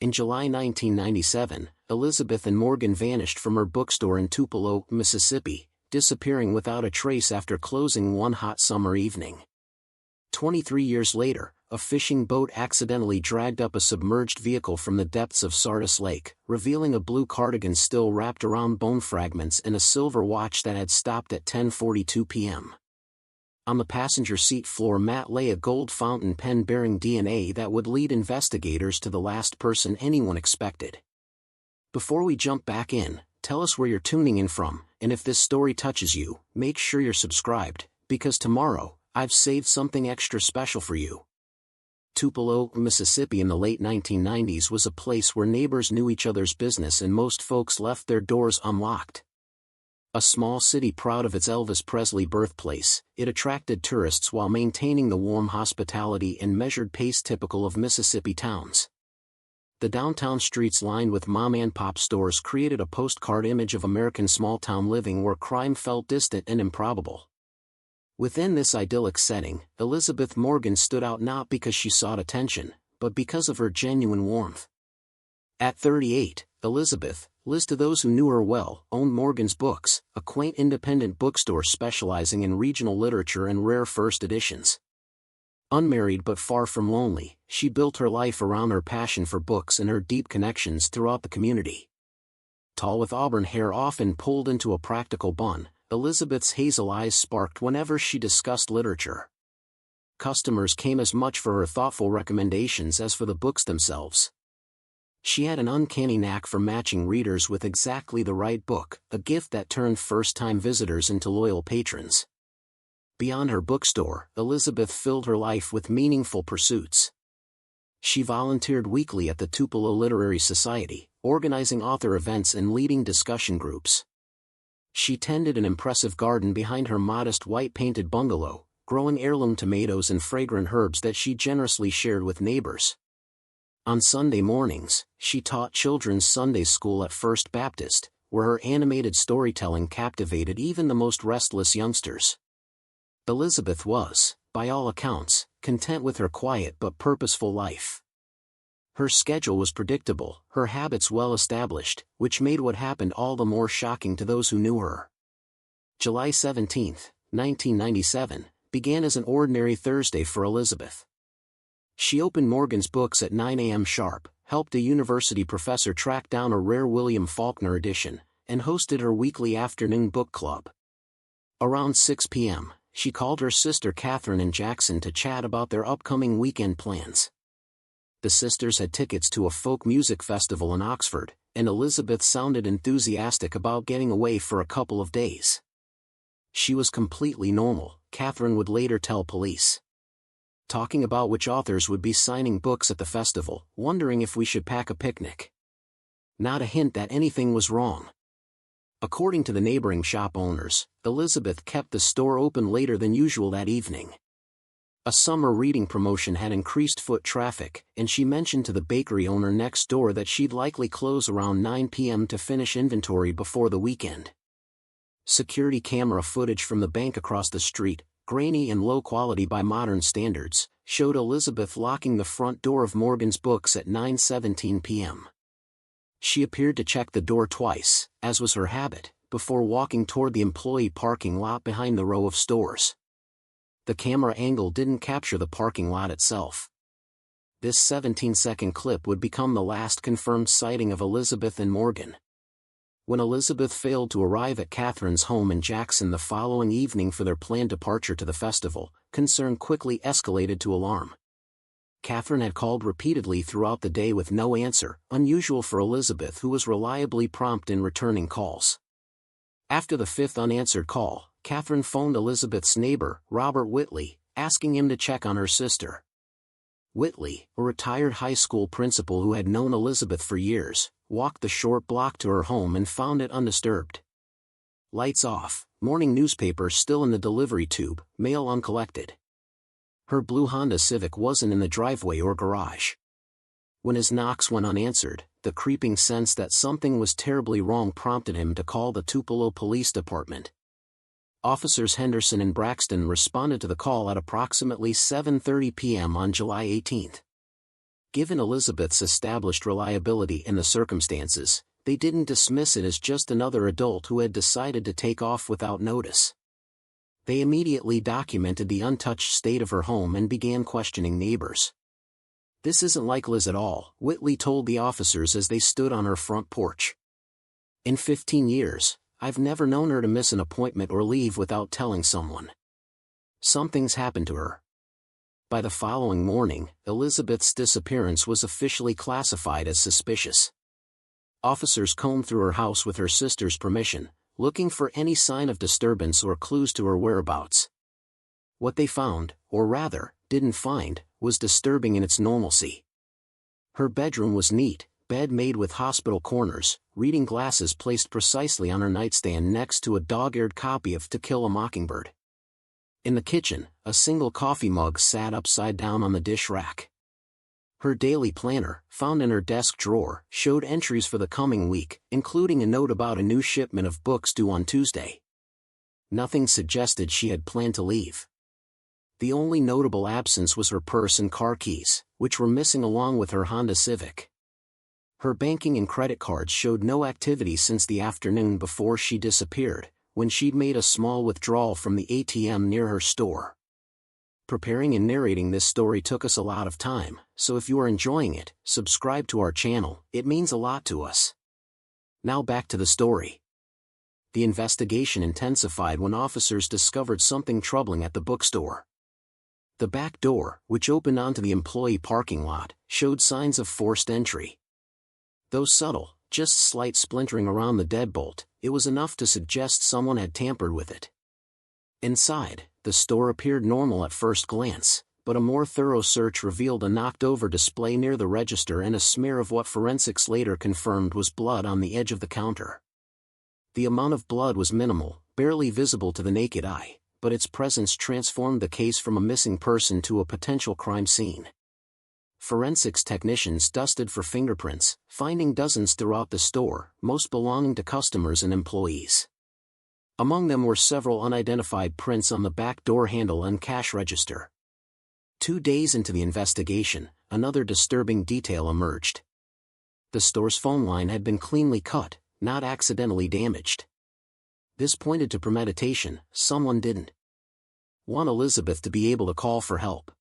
In July 1997, Elizabeth and Morgan vanished from her bookstore in Tupelo, Mississippi, disappearing without a trace after closing one hot summer evening. 23 years later, a fishing boat accidentally dragged up a submerged vehicle from the depths of Sardis Lake, revealing a blue cardigan still wrapped around bone fragments and a silver watch that had stopped at 10:42 p.m. On the passenger seat floor mat lay a gold fountain pen bearing DNA that would lead investigators to the last person anyone expected. Before we jump back in, tell us where you're tuning in from, and if this story touches you, make sure you're subscribed, because tomorrow, I've saved something extra special for you. Tupelo, Mississippi in the late 1990s was a place where neighbors knew each other's business and most folks left their doors unlocked. A small city proud of its Elvis Presley birthplace, it attracted tourists while maintaining the warm hospitality and measured pace typical of Mississippi towns. The downtown streets lined with mom-and-pop stores created a postcard image of American small-town living where crime felt distant and improbable. Within this idyllic setting, Elizabeth Morgan stood out not because she sought attention, but because of her genuine warmth. At 38, Elizabeth, Liz to those who knew her well, owned Morgan's Books, a quaint independent bookstore specializing in regional literature and rare first editions. Unmarried but far from lonely, she built her life around her passion for books and her deep connections throughout the community. Tall with auburn hair often pulled into a practical bun, Elizabeth's hazel eyes sparked whenever she discussed literature. Customers came as much for her thoughtful recommendations as for the books themselves. She had an uncanny knack for matching readers with exactly the right book, a gift that turned first-time visitors into loyal patrons. Beyond her bookstore, Elizabeth filled her life with meaningful pursuits. She volunteered weekly at the Tupelo Literary Society, organizing author events and leading discussion groups. She tended an impressive garden behind her modest white-painted bungalow, growing heirloom tomatoes and fragrant herbs that she generously shared with neighbors. On Sunday mornings, she taught children's Sunday school at First Baptist, where her animated storytelling captivated even the most restless youngsters. Elizabeth was, by all accounts, content with her quiet but purposeful life. Her schedule was predictable, her habits well established, which made what happened all the more shocking to those who knew her. July 17, 1997, began as an ordinary Thursday for Elizabeth. She opened Morgan's Books at 9 a.m. sharp, helped a university professor track down a rare William Faulkner edition, and hosted her weekly afternoon book club. Around 6 p.m., she called her sister Catherine and Jackson to chat about their upcoming weekend plans. The sisters had tickets to a folk music festival in Oxford, and Elizabeth sounded enthusiastic about getting away for a couple of days. She was completely normal, Catherine would later tell police. Talking about which authors would be signing books at the festival, wondering if we should pack a picnic. Not a hint that anything was wrong. According to the neighboring shop owners, Elizabeth kept the store open later than usual that evening. A summer reading promotion had increased foot traffic, and she mentioned to the bakery owner next door that she'd likely close around 9 p.m. to finish inventory before the weekend. Security camera footage from the bank across the street, grainy and low quality by modern standards, showed Elizabeth locking the front door of Morgan's Books at 9:17 p.m. She appeared to check the door twice, as was her habit, before walking toward the employee parking lot behind the row of stores. The camera angle didn't capture the parking lot itself. This 17-second clip would become the last confirmed sighting of Elizabeth and Morgan. When Elizabeth failed to arrive at Catherine's home in Jackson the following evening for their planned departure to the festival, concern quickly escalated to alarm. Catherine had called repeatedly throughout the day with no answer, unusual for Elizabeth, who was reliably prompt in returning calls. After the fifth unanswered call, Catherine phoned Elizabeth's neighbor, Robert Whitley, asking him to check on her sister. Whitley, a retired high school principal who had known Elizabeth for years, walked the short block to her home and found it undisturbed. Lights off, morning newspaper still in the delivery tube, mail uncollected. Her blue Honda Civic wasn't in the driveway or garage. When his knocks went unanswered, the creeping sense that something was terribly wrong prompted him to call the Tupelo Police Department. Officers Henderson and Braxton responded to the call at approximately 7:30 p.m. on July 18. Given Elizabeth's established reliability and the circumstances, they didn't dismiss it as just another adult who had decided to take off without notice. They immediately documented the untouched state of her home and began questioning neighbors. "This isn't like Liz at all," Whitley told the officers as they stood on her front porch. "In 15 years, I've never known her to miss an appointment or leave without telling someone. Something's happened to her." By the following morning, Elizabeth's disappearance was officially classified as suspicious. Officers combed through her house with her sister's permission, looking for any sign of disturbance or clues to her whereabouts. What they found, or rather, didn't find, was disturbing in its normalcy. Her bedroom was neat, bed made with hospital corners, reading glasses placed precisely on her nightstand next to a dog-eared copy of To Kill a Mockingbird. In the kitchen, a single coffee mug sat upside down on the dish rack. Her daily planner, found in her desk drawer, showed entries for the coming week, including a note about a new shipment of books due on Tuesday. Nothing suggested she had planned to leave. The only notable absence was her purse and car keys, which were missing along with her Honda Civic. Her banking and credit cards showed no activity since the afternoon before she disappeared, when she'd made a small withdrawal from the ATM near her store. Preparing and narrating this story took us a lot of time, so if you are enjoying it, subscribe to our channel, it means a lot to us. Now back to the story. The investigation intensified when officers discovered something troubling at the bookstore. The back door, which opened onto the employee parking lot, showed signs of forced entry. Though subtle, just slight splintering around the deadbolt, it was enough to suggest someone had tampered with it. Inside, the store appeared normal at first glance, but a more thorough search revealed a knocked-over display near the register and a smear of what forensics later confirmed was blood on the edge of the counter. The amount of blood was minimal, barely visible to the naked eye, but its presence transformed the case from a missing person to a potential crime scene. Forensics technicians dusted for fingerprints, finding dozens throughout the store, most belonging to customers and employees. Among them were several unidentified prints on the back door handle and cash register. 2 days into the investigation, another disturbing detail emerged. The store's phone line had been cleanly cut, not accidentally damaged. This pointed to premeditation. Someone didn't want Elizabeth to be able to call for help.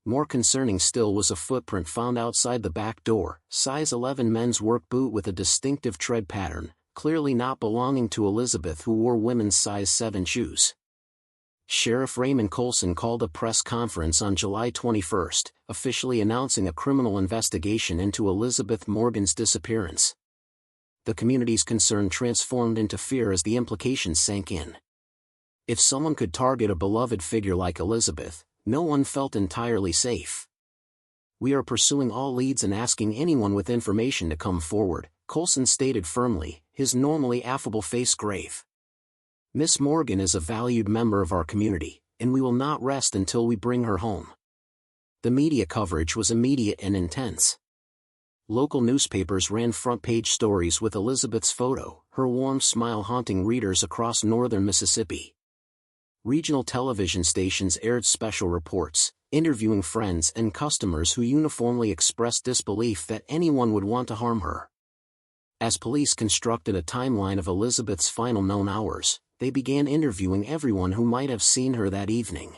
More concerning still was a footprint found outside the back door, size 11 men's work boot with a distinctive tread pattern, clearly not belonging to Elizabeth, who wore women's size 7 shoes. Sheriff Raymond Colson called a press conference on July 21, officially announcing a criminal investigation into Elizabeth Morgan's disappearance. The community's concern transformed into fear as the implications sank in. If someone could target a beloved figure like Elizabeth, no one felt entirely safe. "We are pursuing all leads and asking anyone with information to come forward," Colson stated firmly, his normally affable face grave. "Miss Morgan is a valued member of our community, and we will not rest until we bring her home." The media coverage was immediate and intense. Local newspapers ran front-page stories with Elizabeth's photo, her warm smile haunting readers across northern Mississippi. Regional television stations aired special reports, interviewing friends and customers who uniformly expressed disbelief that anyone would want to harm her. As police constructed a timeline of Elizabeth's final known hours, they began interviewing everyone who might have seen her that evening.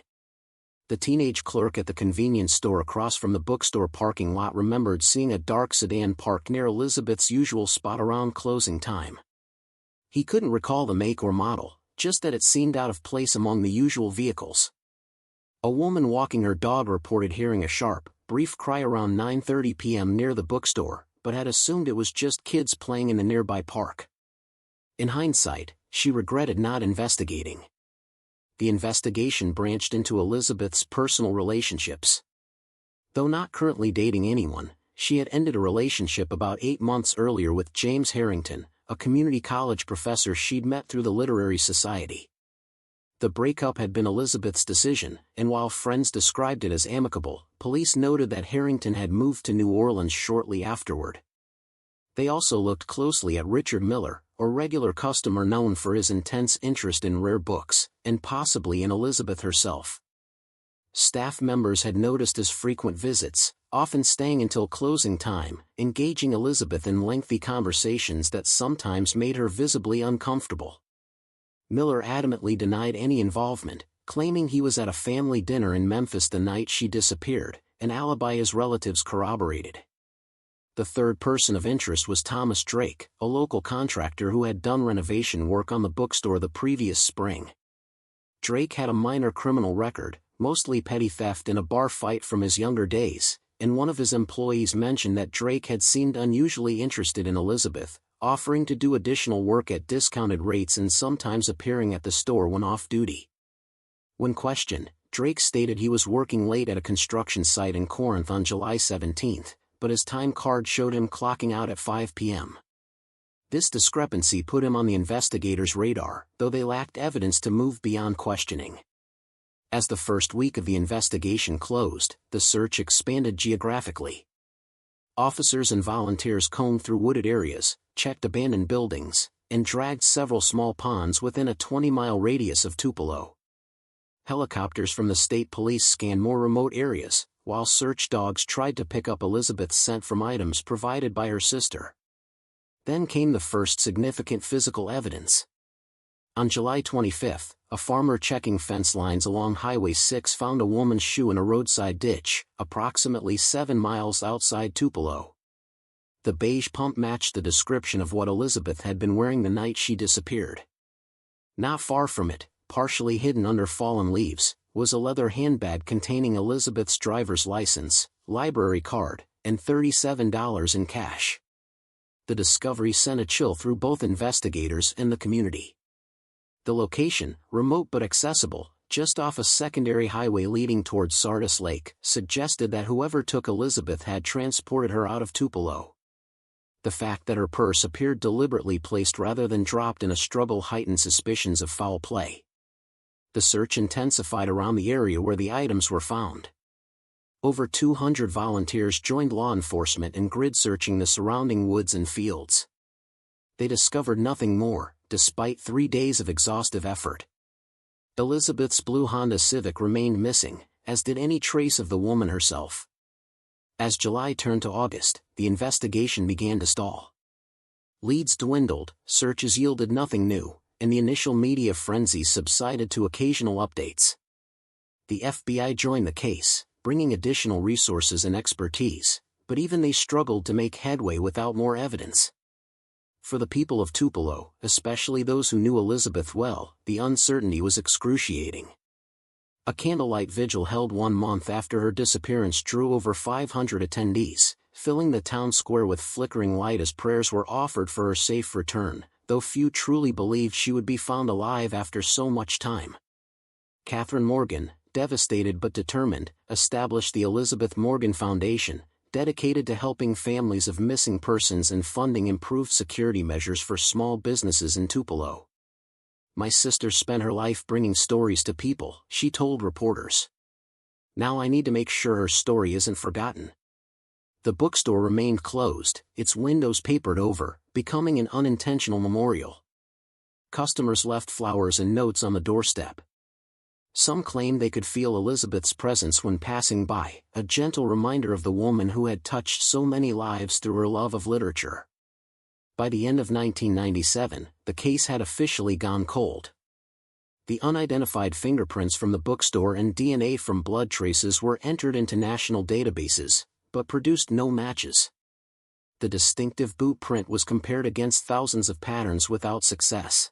The teenage clerk at the convenience store across from the bookstore parking lot remembered seeing a dark sedan parked near Elizabeth's usual spot around closing time. He couldn't recall the make or model, just that it seemed out of place among the usual vehicles. A woman walking her dog reported hearing a sharp, brief cry around 9:30 p.m. near the bookstore, but had assumed it was just kids playing in the nearby park. In hindsight, she regretted not investigating. The investigation branched into Elizabeth's personal relationships. Though not currently dating anyone, she had ended a relationship about 8 months earlier with James Harrington, a community college professor she'd met through the literary society. The breakup had been Elizabeth's decision, and while friends described it as amicable, police noted that Harrington had moved to New Orleans shortly afterward. They also looked closely at Richard Miller, a regular customer known for his intense interest in rare books, and possibly in Elizabeth herself. Staff members had noticed his frequent visits, often staying until closing time, engaging Elizabeth in lengthy conversations that sometimes made her visibly uncomfortable. Miller adamantly denied any involvement, claiming he was at a family dinner in Memphis the night she disappeared, an alibi his relatives corroborated. The third person of interest was Thomas Drake, a local contractor who had done renovation work on the bookstore the previous spring. Drake had a minor criminal record, mostly petty theft and a bar fight from his younger days, and one of his employees mentioned that Drake had seemed unusually interested in Elizabeth, offering to do additional work at discounted rates and sometimes appearing at the store when off-duty. When questioned, Drake stated he was working late at a construction site in Corinth on July 17, but his time card showed him clocking out at 5 p.m. This discrepancy put him on the investigators' radar, though they lacked evidence to move beyond questioning. As the first week of the investigation closed, the search expanded geographically. Officers and volunteers combed through wooded areas, checked abandoned buildings, and dragged several small ponds within a 20-mile radius of Tupelo. Helicopters from the state police scanned more remote areas, while search dogs tried to pick up Elizabeth's scent from items provided by her sister. Then came the first significant physical evidence. On July 25, a farmer checking fence lines along Highway 6 found a woman's shoe in a roadside ditch, approximately 7 miles outside Tupelo. The beige pump matched the description of what Elizabeth had been wearing the night she disappeared. Not far from it, partially hidden under fallen leaves, was a leather handbag containing Elizabeth's driver's license, library card, and $37 in cash. The discovery sent a chill through both investigators and the community. The location, remote but accessible, just off a secondary highway leading towards Sardis Lake, suggested that whoever took Elizabeth had transported her out of Tupelo. The fact that her purse appeared deliberately placed rather than dropped in a struggle heightened suspicions of foul play. The search intensified around the area where the items were found. Over 200 volunteers joined law enforcement in grid searching the surrounding woods and fields. They discovered nothing more, despite 3 days of exhaustive effort. Elizabeth's blue Honda Civic remained missing, as did any trace of the woman herself. As July turned to August, the investigation began to stall. Leads dwindled, searches yielded nothing new, and the initial media frenzy subsided to occasional updates. The FBI joined the case, bringing additional resources and expertise, but even they struggled to make headway without more evidence. For the people of Tupelo, especially those who knew Elizabeth well, the uncertainty was excruciating. A candlelight vigil held 1 month after her disappearance drew over 500 attendees, filling the town square with flickering light as prayers were offered for her safe return, though few truly believed she would be found alive after so much time. Catherine Morgan, devastated but determined, established the Elizabeth Morgan Foundation, dedicated to helping families of missing persons and funding improved security measures for small businesses in Tupelo. "My sister spent her life bringing stories to people," she told reporters. "Now I need to make sure her story isn't forgotten." The bookstore remained closed, its windows papered over, becoming an unintentional memorial. Customers left flowers and notes on the doorstep. Some claimed they could feel Elizabeth's presence when passing by, a gentle reminder of the woman who had touched so many lives through her love of literature. By the end of 1997, the case had officially gone cold. The unidentified fingerprints from the bookstore and DNA from blood traces were entered into national databases, but produced no matches. The distinctive boot print was compared against thousands of patterns without success.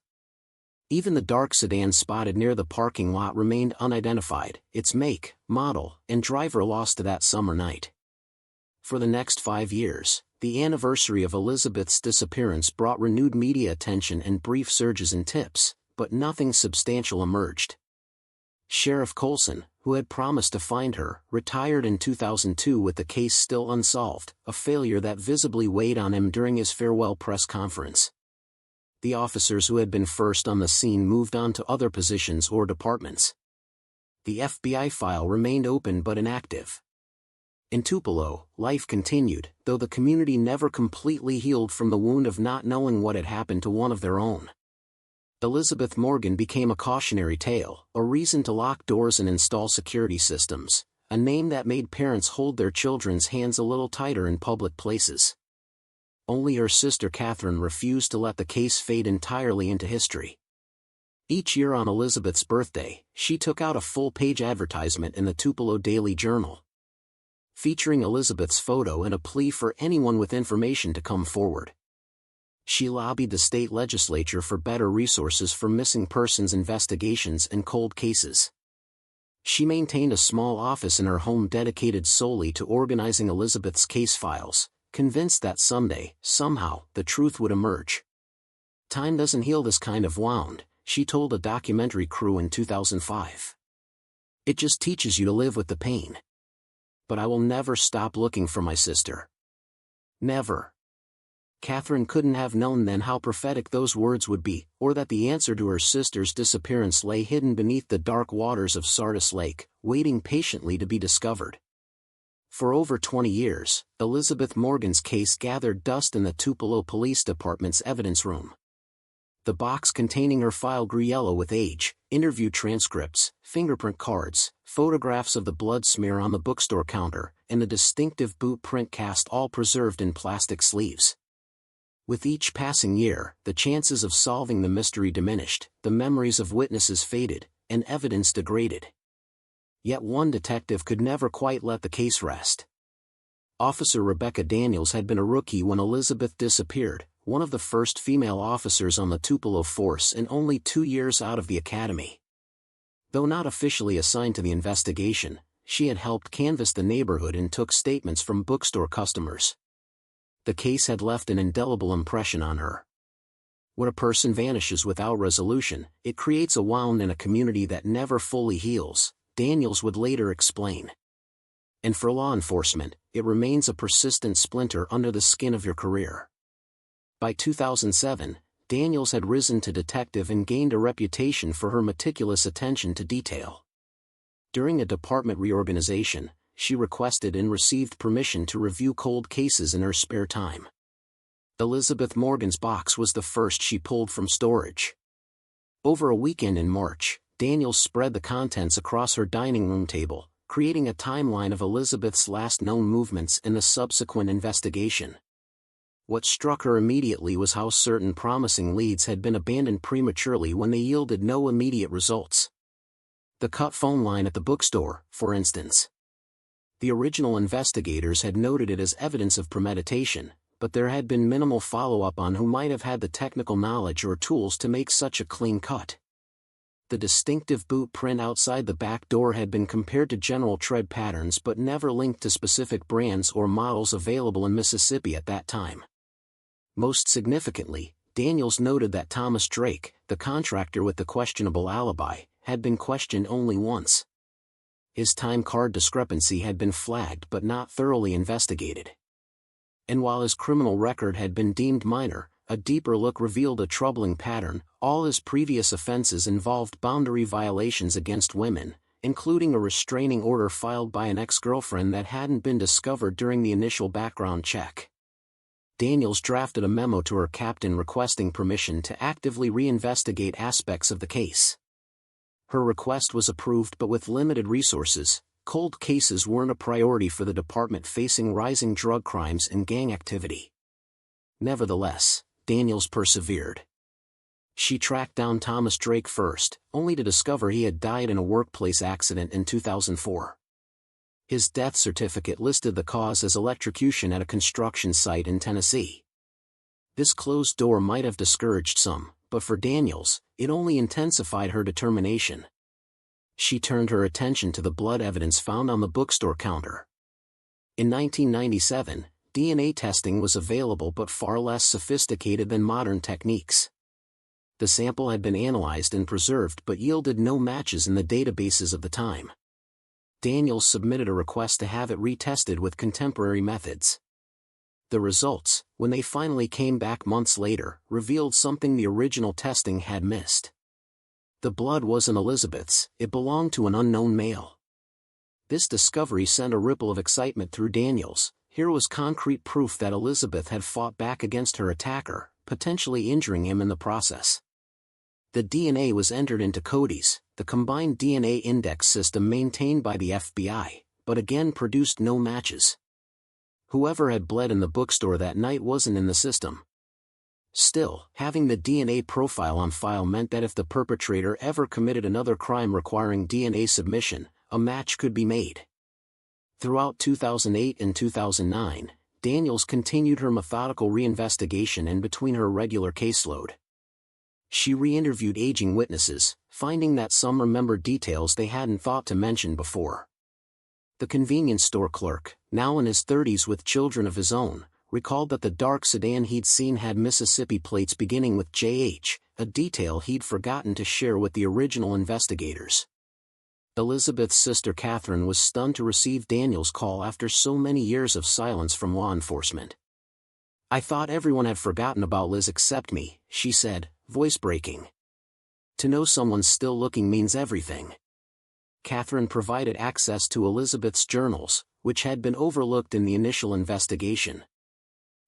Even the dark sedan spotted near the parking lot remained unidentified, its make, model, and driver lost to that summer night. For the next 5 years, the anniversary of Elizabeth's disappearance brought renewed media attention and brief surges in tips, but nothing substantial emerged. Sheriff Colson, who had promised to find her, retired in 2002 with the case still unsolved, a failure that visibly weighed on him during his farewell press conference. The officers who had been first on the scene moved on to other positions or departments. The FBI file remained open but inactive. In Tupelo, life continued, though the community never completely healed from the wound of not knowing what had happened to one of their own. Elizabeth Morgan became a cautionary tale, a reason to lock doors and install security systems, a name that made parents hold their children's hands a little tighter in public places. Only her sister Catherine refused to let the case fade entirely into history. Each year on Elizabeth's birthday, she took out a full-page advertisement in the Tupelo Daily Journal, featuring Elizabeth's photo and a plea for anyone with information to come forward. She lobbied the state legislature for better resources for missing persons investigations and cold cases. She maintained a small office in her home dedicated solely to organizing Elizabeth's case files, convinced that someday, somehow, the truth would emerge. "Time doesn't heal this kind of wound," she told a documentary crew in 2005. "It just teaches you to live with the pain. But I will never stop looking for my sister. Never." Catherine couldn't have known then how prophetic those words would be, or that the answer to her sister's disappearance lay hidden beneath the dark waters of Sardis Lake, waiting patiently to be discovered. For over 20 years, Elizabeth Morgan's case gathered dust in the Tupelo Police Department's evidence room. The box containing her file grew yellow with age, interview transcripts, fingerprint cards, photographs of the blood smear on the bookstore counter, and the distinctive boot print cast, all preserved in plastic sleeves. With each passing year, the chances of solving the mystery diminished, the memories of witnesses faded, and evidence degraded. Yet one detective could never quite let the case rest. Officer Rebecca Daniels had been a rookie when Elizabeth disappeared, one of the first female officers on the Tupelo force and only 2 years out of the academy. Though not officially assigned to the investigation, she had helped canvass the neighborhood and took statements from bookstore customers. The case had left an indelible impression on her. When a person vanishes without resolution, it creates a wound in a community that never fully heals, Daniels would later explain. And for law enforcement, it remains a persistent splinter under the skin of your career. By 2007, Daniels had risen to detective and gained a reputation for her meticulous attention to detail. During a department reorganization, she requested and received permission to review cold cases in her spare time. Elizabeth Morgan's box was the first she pulled from storage. Over a weekend in March, Daniels spread the contents across her dining room table, creating a timeline of Elizabeth's last known movements and the subsequent investigation. What struck her immediately was how certain promising leads had been abandoned prematurely when they yielded no immediate results. The cut phone line at the bookstore, for instance. The original investigators had noted it as evidence of premeditation, but there had been minimal follow-up on who might have had the technical knowledge or tools to make such a clean cut. The distinctive boot print outside the back door had been compared to general tread patterns but never linked to specific brands or models available in Mississippi at that time. Most significantly, Daniels noted that Thomas Drake, the contractor with the questionable alibi, had been questioned only once. His time card discrepancy had been flagged but not thoroughly investigated. And while his criminal record had been deemed minor, a deeper look revealed a troubling pattern. All his previous offenses involved boundary violations against women, including a restraining order filed by an ex-girlfriend that hadn't been discovered during the initial background check. Daniels drafted a memo to her captain requesting permission to actively reinvestigate aspects of the case. Her request was approved, but with limited resources, cold cases weren't a priority for the department facing rising drug crimes and gang activity. Nevertheless, Daniels persevered. She tracked down Thomas Drake first, only to discover he had died in a workplace accident in 2004. His death certificate listed the cause as electrocution at a construction site in Tennessee. This closed door might have discouraged some, but for Daniels, it only intensified her determination. She turned her attention to the blood evidence found on the bookstore counter. In 1997, DNA testing was available but far less sophisticated than modern techniques. The sample had been analyzed and preserved but yielded no matches in the databases of the time. Daniels submitted a request to have it retested with contemporary methods. The results, when they finally came back months later, revealed something the original testing had missed. The blood wasn't Elizabeth's, it belonged to an unknown male. This discovery sent a ripple of excitement through Daniels. Here was concrete proof that Elizabeth had fought back against her attacker, potentially injuring him in the process. The DNA was entered into CODIS, the combined DNA index system maintained by the FBI, but again produced no matches. Whoever had bled in the bookstore that night wasn't in the system. Still, having the DNA profile on file meant that if the perpetrator ever committed another crime requiring DNA submission, a match could be made. Throughout 2008 and 2009, Daniels continued her methodical reinvestigation in between her regular caseload. She re-interviewed aging witnesses, finding that some remembered details they hadn't thought to mention before. The convenience store clerk, now in his 30s with children of his own, recalled that the dark sedan he'd seen had Mississippi plates beginning with JH, a detail he'd forgotten to share with the original investigators. Elizabeth's sister Catherine was stunned to receive Daniels' call after so many years of silence from law enforcement. "I thought everyone had forgotten about Liz except me," she said, voice breaking. To know someone's still looking means everything. Catherine provided access to Elizabeth's journals, which had been overlooked in the initial investigation.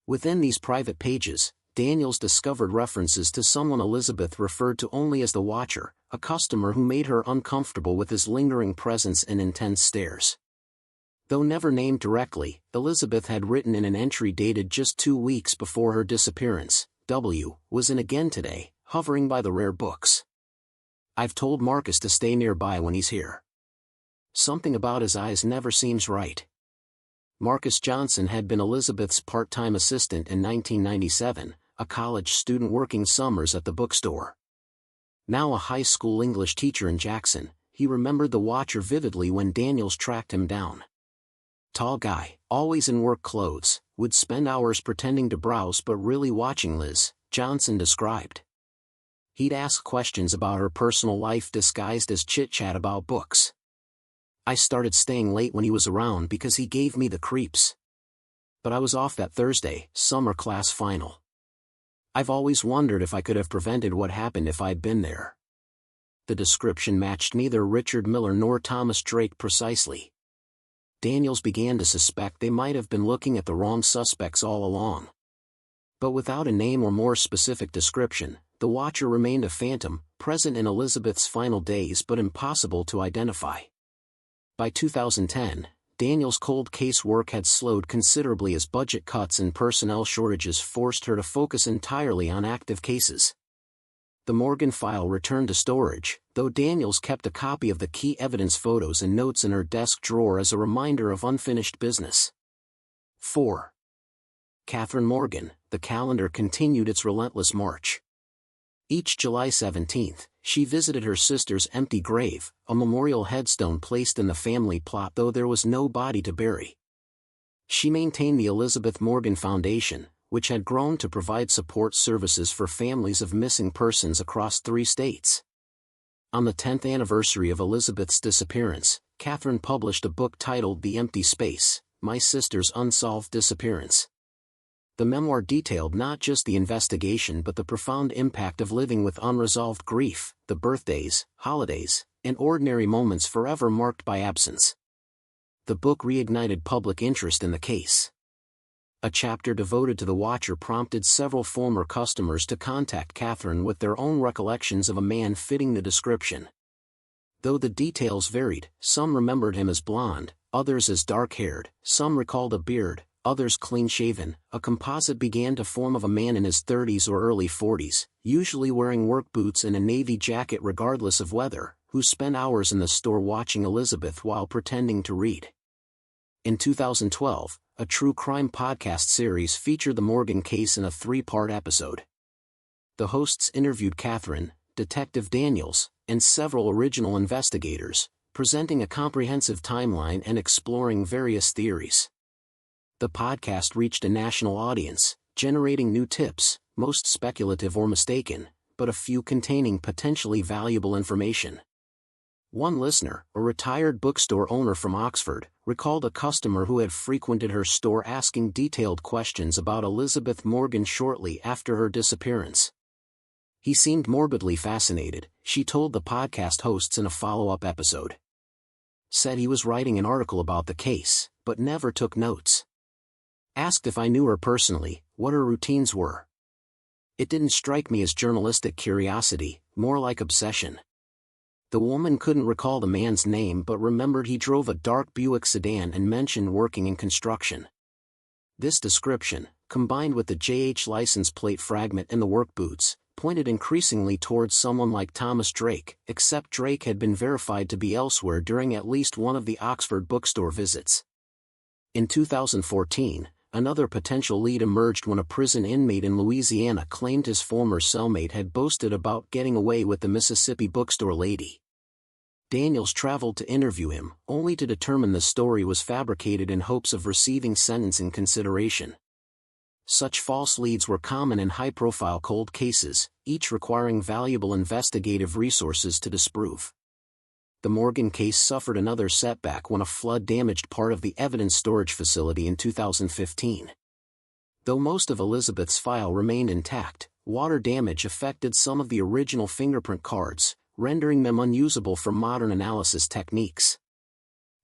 Within these private pages, Daniels discovered references to someone Elizabeth referred to only as the Watcher, a customer who made her uncomfortable with his lingering presence and intense stares. Though never named directly, Elizabeth had written in an entry dated just 2 weeks before her disappearance, "W. was in again today, hovering by the rare books. I've told Marcus to stay nearby when he's here. Something about his eyes never seems right." Marcus Johnson had been Elizabeth's part-time assistant in 1997, a college student working summers at the bookstore. Now a high school English teacher in Jackson, he remembered the Watcher vividly when Daniels tracked him down. Tall guy, always in work clothes, would spend hours pretending to browse but really watching Liz, Johnson described. He'd ask questions about her personal life disguised as chit-chat about books. "I started staying late when he was around because he gave me the creeps. But I was off that Thursday, summer class final. I've always wondered if I could have prevented what happened if I'd been there." The description matched neither Richard Miller nor Thomas Drake precisely. Daniels began to suspect they might have been looking at the wrong suspects all along. But without a name or more specific description, the Watcher remained a phantom, present in Elizabeth's final days but impossible to identify. By 2010, Daniels' cold case work had slowed considerably as budget cuts and personnel shortages forced her to focus entirely on active cases. The Morgan file returned to storage, though Daniels kept a copy of the key evidence photos and notes in her desk drawer as a reminder of unfinished business. 4. Catherine Morgan, the calendar continued its relentless march. Each July 17th, she visited her sister's empty grave, a memorial headstone placed in the family plot though there was no body to bury. She maintained the Elizabeth Morgan Foundation, which had grown to provide support services for families of missing persons across 3 states. On the 10th anniversary of Elizabeth's disappearance, Catherine published a book titled The Empty Space, My Sister's Unsolved Disappearance. The memoir detailed not just the investigation but the profound impact of living with unresolved grief, the birthdays, holidays, and ordinary moments forever marked by absence. The book reignited public interest in the case. A chapter devoted to the Watcher prompted several former customers to contact Catherine with their own recollections of a man fitting the description. Though the details varied, some remembered him as blonde, others as dark-haired, some recalled a beard, others clean-shaven. A composite began to form of a man in his 30s or early 40s, usually wearing work boots and a navy jacket regardless of weather, who spent hours in the store watching Elizabeth while pretending to read. In 2012, a true crime podcast series featured the Morgan case in a 3-part episode. The hosts interviewed Catherine, Detective Daniels, and several original investigators, presenting a comprehensive timeline and exploring various theories. The podcast reached a national audience, generating new tips, most speculative or mistaken, but a few containing potentially valuable information. One listener, a retired bookstore owner from Oxford, recalled a customer who had frequented her store asking detailed questions about Elizabeth Morgan shortly after her disappearance. He seemed morbidly fascinated, she told the podcast hosts in a follow-up episode. Said he was writing an article about the case, but never took notes. Asked if I knew her personally, what her routines were. It didn't strike me as journalistic curiosity, more like obsession. The woman couldn't recall the man's name but remembered he drove a dark Buick sedan and mentioned working in construction. This description, combined with the JH license plate fragment and the work boots, pointed increasingly towards someone like Thomas Drake, except Drake had been verified to be elsewhere during at least one of the Oxford bookstore visits. In 2014, another potential lead emerged when a prison inmate in Louisiana claimed his former cellmate had boasted about getting away with the Mississippi bookstore lady. Daniels traveled to interview him, only to determine the story was fabricated in hopes of receiving sentencing consideration. Such false leads were common in high-profile cold cases, each requiring valuable investigative resources to disprove. The Morgan case suffered another setback when a flood damaged part of the evidence storage facility in 2015. Though most of Elizabeth's file remained intact, water damage affected some of the original fingerprint cards, rendering them unusable for modern analysis techniques.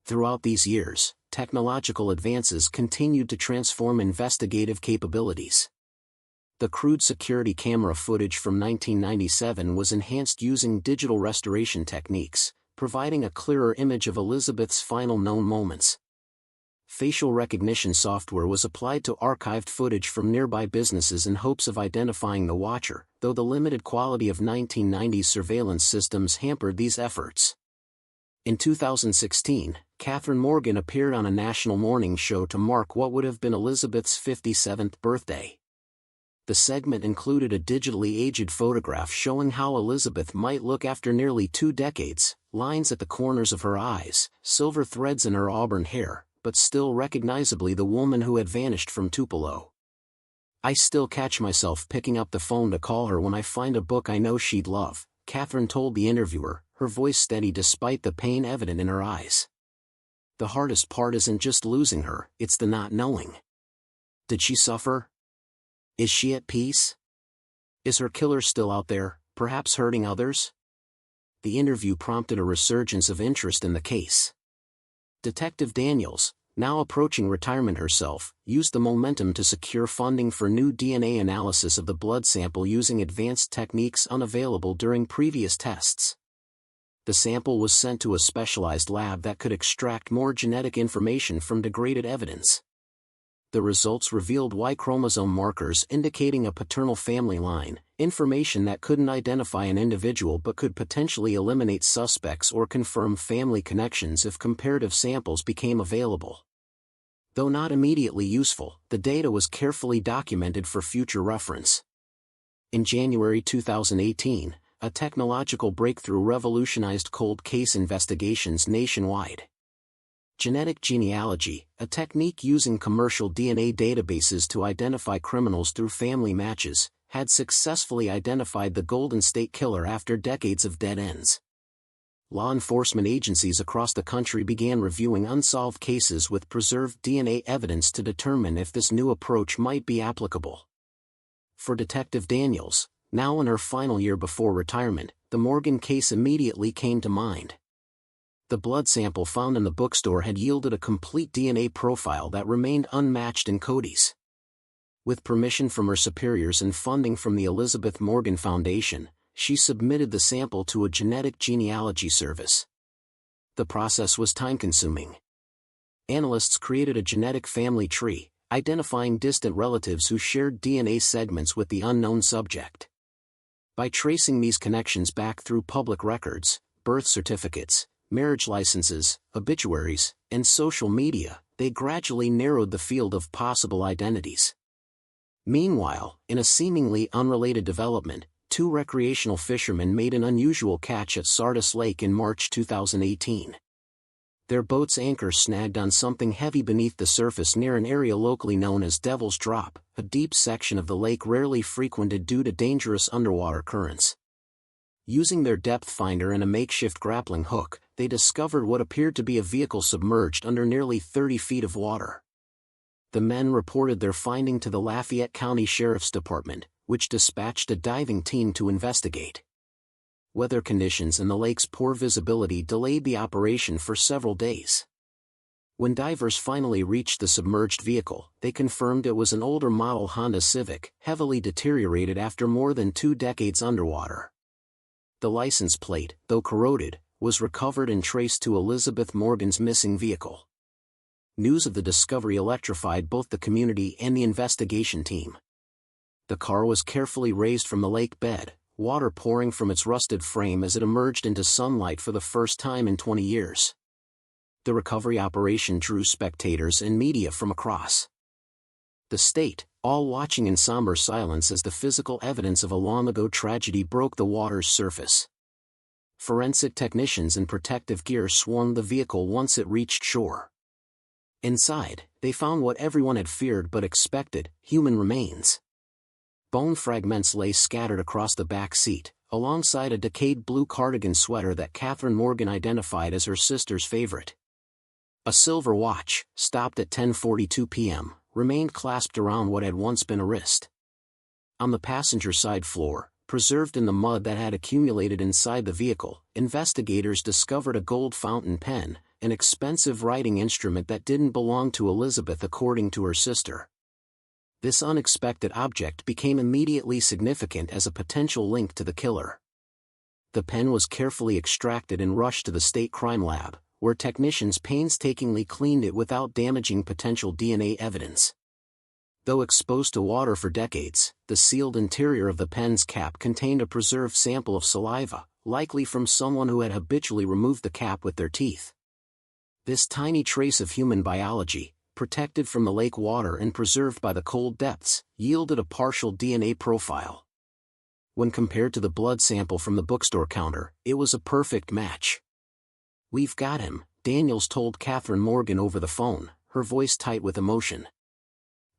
Throughout these years, technological advances continued to transform investigative capabilities. The crude security camera footage from 1997 was enhanced using digital restoration techniques, providing a clearer image of Elizabeth's final known moments. Facial recognition software was applied to archived footage from nearby businesses in hopes of identifying the watcher, though the limited quality of 1990s surveillance systems hampered these efforts. In 2016, Catherine Morgan appeared on a national morning show to mark what would have been Elizabeth's 57th birthday. The segment included a digitally aged photograph showing how Elizabeth might look after nearly 2 decades, lines at the corners of her eyes, silver threads in her auburn hair, but still recognizably the woman who had vanished from Tupelo. "I still catch myself picking up the phone to call her when I find a book I know she'd love," Catherine told the interviewer, her voice steady despite the pain evident in her eyes. "The hardest part isn't just losing her, it's the not knowing. Did she suffer? Is she at peace? Is her killer still out there, perhaps hurting others?" The interview prompted a resurgence of interest in the case. Detective Daniels, now approaching retirement herself, used the momentum to secure funding for new DNA analysis of the blood sample using advanced techniques unavailable during previous tests. The sample was sent to a specialized lab that could extract more genetic information from degraded evidence. The results revealed Y chromosome markers indicating a paternal family line, information that couldn't identify an individual but could potentially eliminate suspects or confirm family connections if comparative samples became available. Though not immediately useful, the data was carefully documented for future reference. In January 2018, a technological breakthrough revolutionized cold case investigations nationwide. Genetic genealogy, a technique using commercial DNA databases to identify criminals through family matches, had successfully identified the Golden State Killer after decades of dead ends. Law enforcement agencies across the country began reviewing unsolved cases with preserved DNA evidence to determine if this new approach might be applicable. For Detective Daniels, now in her final year before retirement, the Morgan case immediately came to mind. The blood sample found in the bookstore had yielded a complete DNA profile that remained unmatched in Cody's. With permission from her superiors and funding from the Elizabeth Morgan Foundation, she submitted the sample to a genetic genealogy service. The process was time-consuming. Analysts created a genetic family tree, identifying distant relatives who shared DNA segments with the unknown subject. By tracing these connections back through public records, birth certificates, marriage licenses, obituaries, and social media, they gradually narrowed the field of possible identities. Meanwhile, in a seemingly unrelated development, 2 recreational fishermen made an unusual catch at Sardis Lake in March 2018. Their boat's anchor snagged on something heavy beneath the surface near an area locally known as Devil's Drop, a deep section of the lake rarely frequented due to dangerous underwater currents. Using their depth finder and a makeshift grappling hook, they discovered what appeared to be a vehicle submerged under nearly 30 feet of water. The men reported their finding to the Lafayette County Sheriff's Department, which dispatched a diving team to investigate. Weather conditions and the lake's poor visibility delayed the operation for several days. When divers finally reached the submerged vehicle, they confirmed it was an older model Honda Civic, heavily deteriorated after more than 2 decades underwater. The license plate, though corroded, was recovered and traced to Elizabeth Morgan's missing vehicle. News of the discovery electrified both the community and the investigation team. The car was carefully raised from the lake bed, water pouring from its rusted frame as it emerged into sunlight for the first time in 20 years. The recovery operation drew spectators and media from across the state, all watching in somber silence as the physical evidence of a long-ago tragedy broke the water's surface. Forensic technicians in protective gear swarmed the vehicle once it reached shore. Inside, they found what everyone had feared but expected: human remains. Bone fragments lay scattered across the back seat, alongside a decayed blue cardigan sweater that Catherine Morgan identified as her sister's favorite. A silver watch, stopped at 10:42 p.m., remained clasped around what had once been a wrist. On the passenger side floor, preserved in the mud that had accumulated inside the vehicle, investigators discovered a gold fountain pen, an expensive writing instrument that didn't belong to Elizabeth according to her sister. This unexpected object became immediately significant as a potential link to the killer. The pen was carefully extracted and rushed to the state crime lab, where technicians painstakingly cleaned it without damaging potential DNA evidence. Though exposed to water for decades, the sealed interior of the pen's cap contained a preserved sample of saliva, likely from someone who had habitually removed the cap with their teeth. This tiny trace of human biology, protected from the lake water and preserved by the cold depths, yielded a partial DNA profile. When compared to the blood sample from the bookstore counter, it was a perfect match. "We've got him," Daniels told Catherine Morgan over the phone, her voice tight with emotion.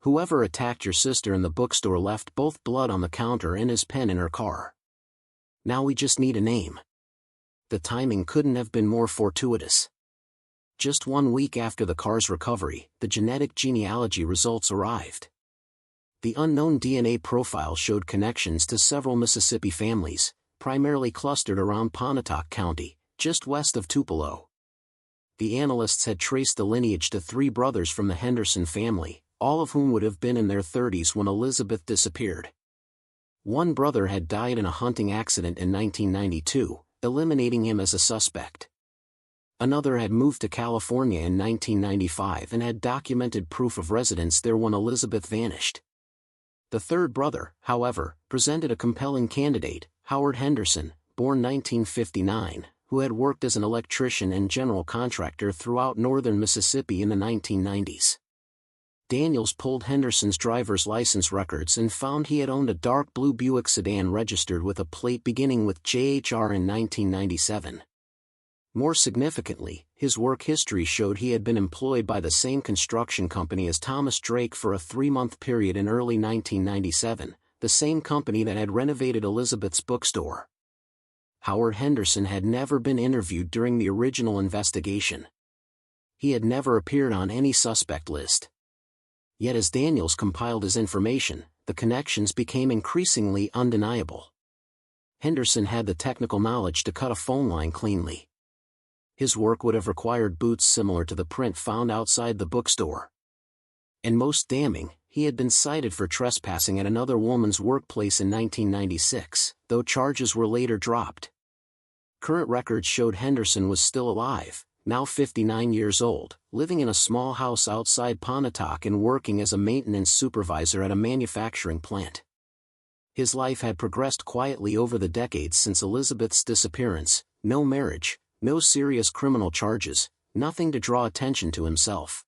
"Whoever attacked your sister in the bookstore left both blood on the counter and his pen in her car. Now we just need a name." The timing couldn't have been more fortuitous. Just 1 week after the car's recovery, the genetic genealogy results arrived. The unknown DNA profile showed connections to several Mississippi families, primarily clustered around Pontotoc County, just west of Tupelo. The analysts had traced the lineage to 3 brothers from the Henderson family, all of whom would have been in their 30s when Elizabeth disappeared. One brother had died in a hunting accident in 1992, eliminating him as a suspect. Another had moved to California in 1995 and had documented proof of residence there when Elizabeth vanished. The third brother, however, presented a compelling candidate: Howard Henderson, born 1959, who had worked as an electrician and general contractor throughout northern Mississippi in the 1990s. Daniels pulled Henderson's driver's license records and found he had owned a dark blue Buick sedan registered with a plate beginning with JHR in 1997. More significantly, his work history showed he had been employed by the same construction company as Thomas Drake for a 3-month period in early 1997, the same company that had renovated Elizabeth's bookstore. Howard Henderson had never been interviewed during the original investigation. He had never appeared on any suspect list. Yet as Daniels compiled his information, the connections became increasingly undeniable. Henderson had the technical knowledge to cut a phone line cleanly. His work would have required boots similar to the print found outside the bookstore. And most damning, he had been cited for trespassing at another woman's workplace in 1996, though charges were later dropped. Current records showed Henderson was still alive, now 59 years old, living in a small house outside Pontotoc and working as a maintenance supervisor at a manufacturing plant. His life had progressed quietly over the decades since Elizabeth's disappearance: no marriage, no serious criminal charges, nothing to draw attention to himself.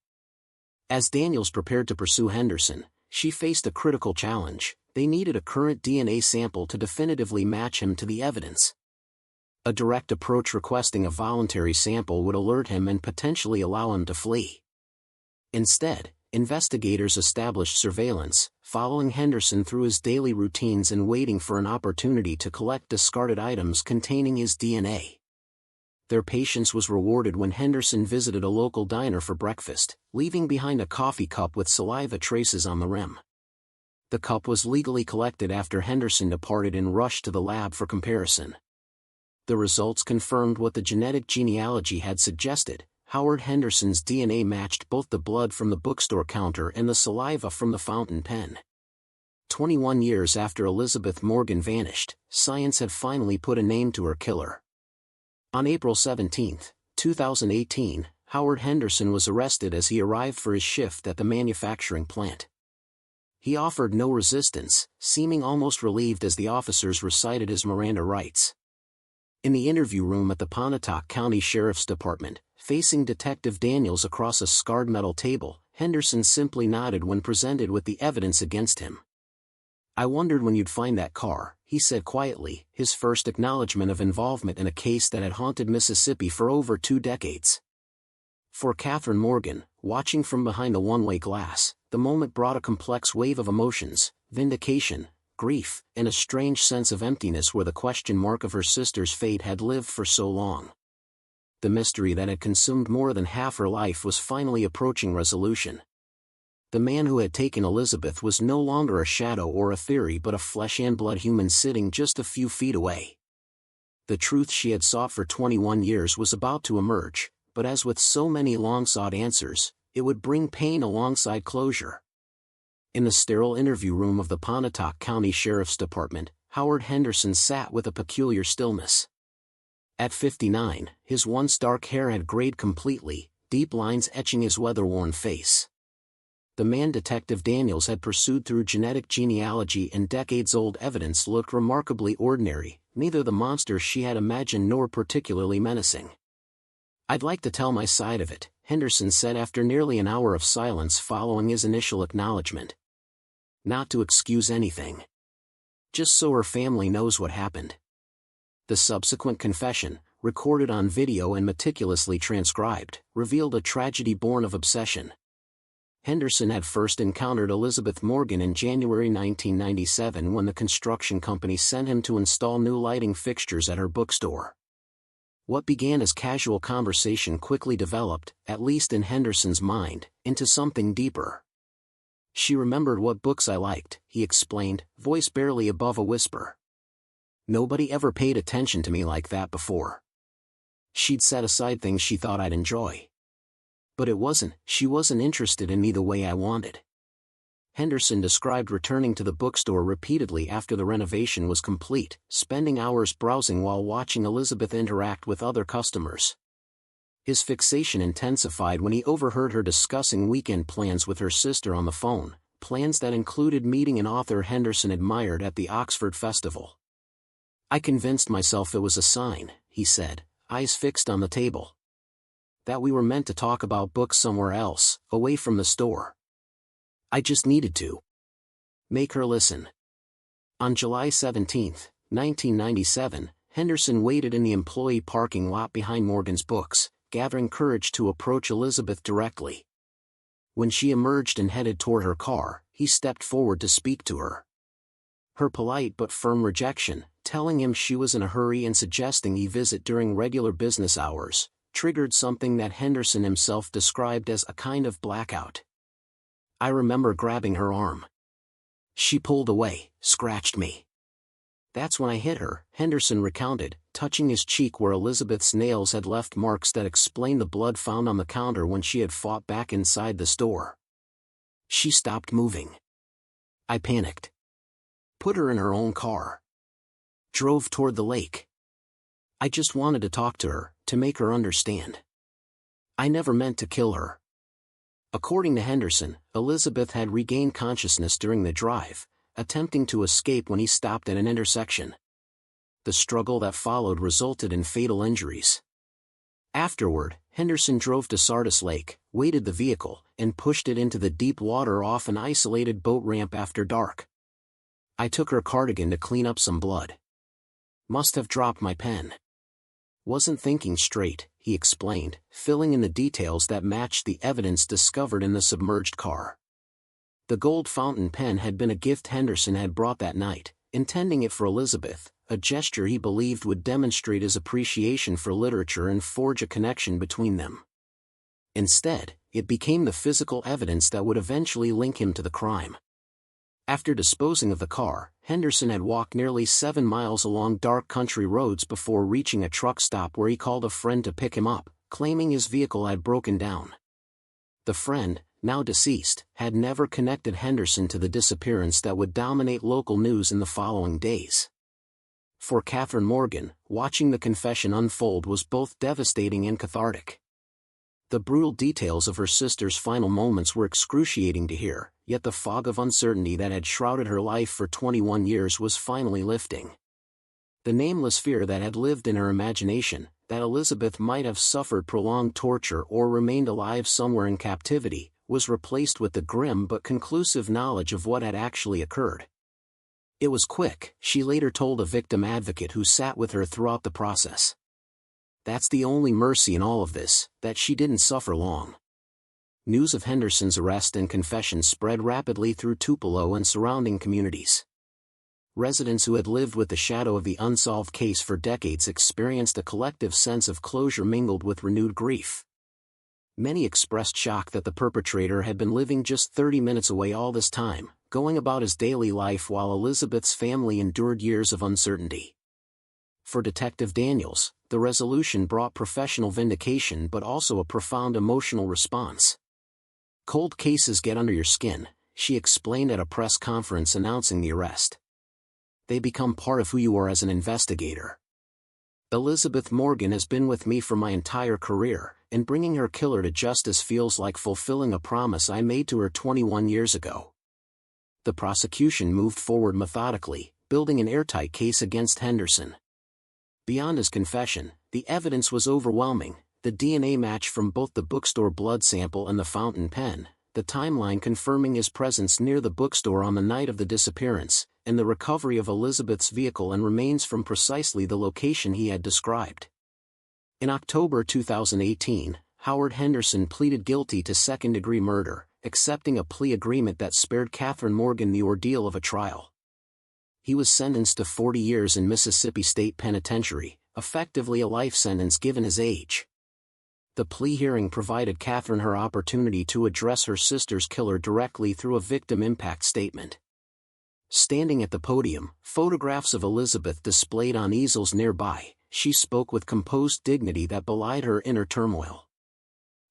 As Daniels prepared to pursue Henderson, she faced a critical challenge: they needed a current DNA sample to definitively match him to the evidence. A direct approach requesting a voluntary sample would alert him and potentially allow him to flee. Instead, investigators established surveillance, following Henderson through his daily routines and waiting for an opportunity to collect discarded items containing his DNA. Their patience was rewarded when Henderson visited a local diner for breakfast, leaving behind a coffee cup with saliva traces on the rim. The cup was legally collected after Henderson departed and rushed to the lab for comparison. The results confirmed what the genetic genealogy had suggested: Howard Henderson's DNA matched both the blood from the bookstore counter and the saliva from the fountain pen. 21 years after Elizabeth Morgan vanished, science had finally put a name to her killer. On April 17, 2018, Howard Henderson was arrested as he arrived for his shift at the manufacturing plant. He offered no resistance, seeming almost relieved as the officers recited his Miranda rights. In the interview room at the Pontotoc County Sheriff's Department, facing Detective Daniels across a scarred metal table, Henderson simply nodded when presented with the evidence against him. "I wondered when you'd find that car," he said quietly, his first acknowledgement of involvement in a case that had haunted Mississippi for over 2 decades. For Catherine Morgan, watching from behind the one-way glass, the moment brought a complex wave of emotions: vindication, grief, and a strange sense of emptiness where the question mark of her sister's fate had lived for so long. The mystery that had consumed more than half her life was finally approaching resolution. The man who had taken Elizabeth was no longer a shadow or a theory but a flesh-and-blood human sitting just a few feet away. The truth she had sought for 21 years was about to emerge, but as with so many long-sought answers, it would bring pain alongside closure. In the sterile interview room of the Pontotoc County Sheriff's Department, Howard Henderson sat with a peculiar stillness. At 59, his once dark hair had grayed completely, deep lines etching his weather-worn face. The man Detective Daniels had pursued through genetic genealogy and decades-old evidence looked remarkably ordinary, neither the monster she had imagined nor particularly menacing. "I'd like to tell my side of it," Henderson said after nearly an hour of silence following his initial acknowledgement. "Not to excuse anything. Just so her family knows what happened." The subsequent confession, recorded on video and meticulously transcribed, revealed a tragedy born of obsession. Henderson had first encountered Elizabeth Morgan in January 1997 when the construction company sent him to install new lighting fixtures at her bookstore. What began as casual conversation quickly developed, at least in Henderson's mind, into something deeper. "She remembered what books I liked," he explained, voice barely above a whisper. "Nobody ever paid attention to me like that before. She'd set aside things she thought I'd enjoy. But she wasn't interested in me the way I wanted." Henderson described returning to the bookstore repeatedly after the renovation was complete, spending hours browsing while watching Elizabeth interact with other customers. His fixation intensified when he overheard her discussing weekend plans with her sister on the phone, plans that included meeting an author Henderson admired at the Oxford Festival. "I convinced myself it was a sign," he said, eyes fixed on the table. "That we were meant to talk about books somewhere else, away from the store. I just needed to make her listen." On July 17, 1997, Henderson waited in the employee parking lot behind Morgan's Books, gathering courage to approach Elizabeth directly. When she emerged and headed toward her car, he stepped forward to speak to her. Her polite but firm rejection, telling him she was in a hurry and suggesting he visit during regular business hours, triggered something that Henderson himself described as a kind of blackout. "I remember grabbing her arm. She pulled away, scratched me. That's when I hit her," Henderson recounted, touching his cheek where Elizabeth's nails had left marks that explained the blood found on the counter when she had fought back inside the store. "She stopped moving. I panicked. Put her in her own car. Drove toward the lake. I just wanted to talk to her, to make her understand. I never meant to kill her." According to Henderson, Elizabeth had regained consciousness during the drive, attempting to escape when he stopped at an intersection. The struggle that followed resulted in fatal injuries. Afterward, Henderson drove to Sardis Lake, weighted the vehicle, and pushed it into the deep water off an isolated boat ramp after dark. "I took her cardigan to clean up some blood. Must have dropped my pen. Wasn't thinking straight," he explained, filling in the details that matched the evidence discovered in the submerged car. The gold fountain pen had been a gift Henderson had brought that night, intending it for Elizabeth, a gesture he believed would demonstrate his appreciation for literature and forge a connection between them. Instead, it became the physical evidence that would eventually link him to the crime. After disposing of the car, Henderson had walked nearly 7 miles along dark country roads before reaching a truck stop where he called a friend to pick him up, claiming his vehicle had broken down. The friend, now deceased, had never connected Henderson to the disappearance that would dominate local news in the following days. For Catherine Morgan, watching the confession unfold was both devastating and cathartic. The brutal details of her sister's final moments were excruciating to hear, yet the fog of uncertainty that had shrouded her life for 21 years was finally lifting. The nameless fear that had lived in her imagination, that Elizabeth might have suffered prolonged torture or remained alive somewhere in captivity, was replaced with the grim but conclusive knowledge of what had actually occurred. It was quick, she later told a victim advocate who sat with her throughout the process. That's the only mercy in all of this, that she didn't suffer long. News of Henderson's arrest and confession spread rapidly through Tupelo and surrounding communities. Residents who had lived with the shadow of the unsolved case for decades experienced a collective sense of closure mingled with renewed grief. Many expressed shock that the perpetrator had been living just 30 minutes away all this time, going about his daily life while Elizabeth's family endured years of uncertainty. For Detective Daniels, the resolution brought professional vindication but also a profound emotional response. "Cold cases get under your skin," she explained at a press conference announcing the arrest. "They become part of who you are as an investigator. Elizabeth Morgan has been with me for my entire career, and bringing her killer to justice feels like fulfilling a promise I made to her 21 years ago." The prosecution moved forward methodically, building an airtight case against Henderson. Beyond his confession, the evidence was overwhelming: the DNA match from both the bookstore blood sample and the fountain pen, the timeline confirming his presence near the bookstore on the night of the disappearance, and the recovery of Elizabeth's vehicle and remains from precisely the location he had described. In October 2018, Howard Henderson pleaded guilty to second-degree murder, accepting a plea agreement that spared Catherine Morgan the ordeal of a trial. He was sentenced to 40 years in Mississippi State Penitentiary, effectively a life sentence given his age. The plea hearing provided Catherine her opportunity to address her sister's killer directly through a victim impact statement. Standing at the podium, photographs of Elizabeth displayed on easels nearby, she spoke with composed dignity that belied her inner turmoil.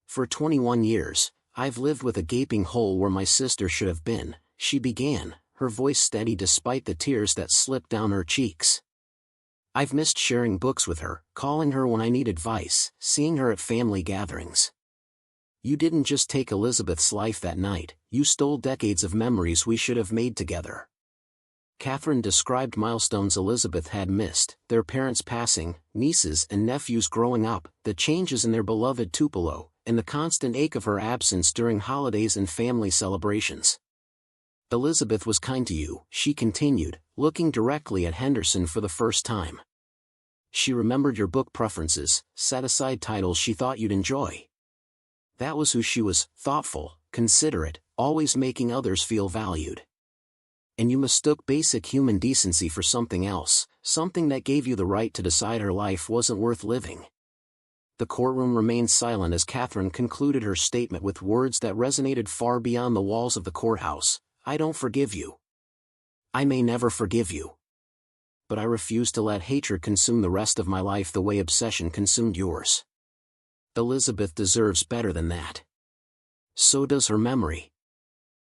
"For 21 years, I've lived with a gaping hole where my sister should have been," she began, her voice steady despite the tears that slipped down her cheeks. "I've missed sharing books with her, calling her when I need advice, seeing her at family gatherings. You didn't just take Elizabeth's life that night, you stole decades of memories we should have made together." Catherine described milestones Elizabeth had missed: their parents passing, nieces and nephews growing up, the changes in their beloved Tupelo, and the constant ache of her absence during holidays and family celebrations. "Elizabeth was kind to you," she continued, looking directly at Henderson for the first time. "She remembered your book preferences, set aside titles she thought you'd enjoy. That was who she was: thoughtful, considerate, always making others feel valued. And you mistook basic human decency for something else, something that gave you the right to decide her life wasn't worth living." The courtroom remained silent as Catherine concluded her statement with words that resonated far beyond the walls of the courthouse. "I don't forgive you. I may never forgive you. But I refuse to let hatred consume the rest of my life the way obsession consumed yours. Elizabeth deserves better than that. So does her memory.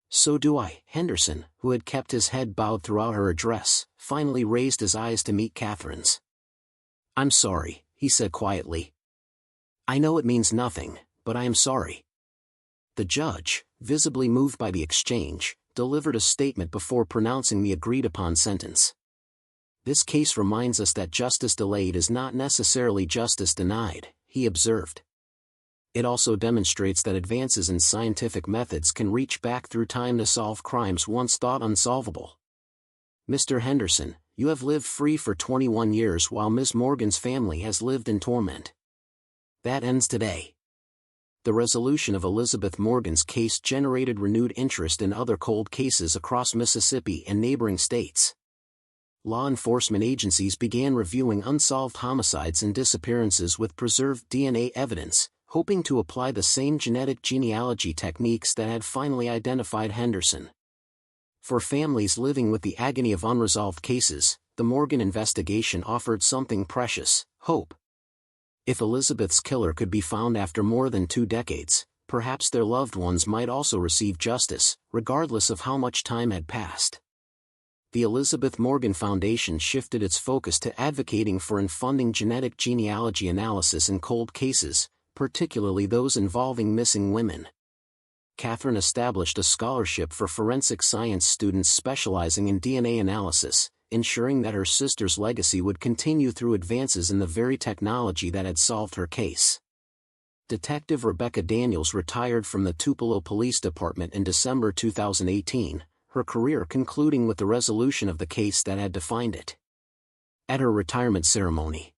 So do I." Henderson, who had kept his head bowed throughout her address, finally raised his eyes to meet Catherine's. "I'm sorry," he said quietly. "I know it means nothing, but I am sorry." The judge, visibly moved by the exchange, delivered a statement before pronouncing the agreed-upon sentence. "This case reminds us that justice delayed is not necessarily justice denied," he observed. "It also demonstrates that advances in scientific methods can reach back through time to solve crimes once thought unsolvable. Mr. Henderson, you have lived free for 21 years while Ms. Morgan's family has lived in torment. That ends today." The resolution of Elizabeth Morgan's case generated renewed interest in other cold cases across Mississippi and neighboring states. Law enforcement agencies began reviewing unsolved homicides and disappearances with preserved DNA evidence, hoping to apply the same genetic genealogy techniques that had finally identified Henderson. For families living with the agony of unresolved cases, the Morgan investigation offered something precious: hope. If Elizabeth's killer could be found after more than 2 decades, perhaps their loved ones might also receive justice, regardless of how much time had passed. The Elizabeth Morgan Foundation shifted its focus to advocating for and funding genetic genealogy analysis in cold cases, particularly those involving missing women. Catherine established a scholarship for forensic science students specializing in DNA analysis, ensuring that her sister's legacy would continue through advances in the very technology that had solved her case. Detective Rebecca Daniels retired from the Tupelo Police Department in December 2018, her career concluding with the resolution of the case that had defined it. At her retirement ceremony,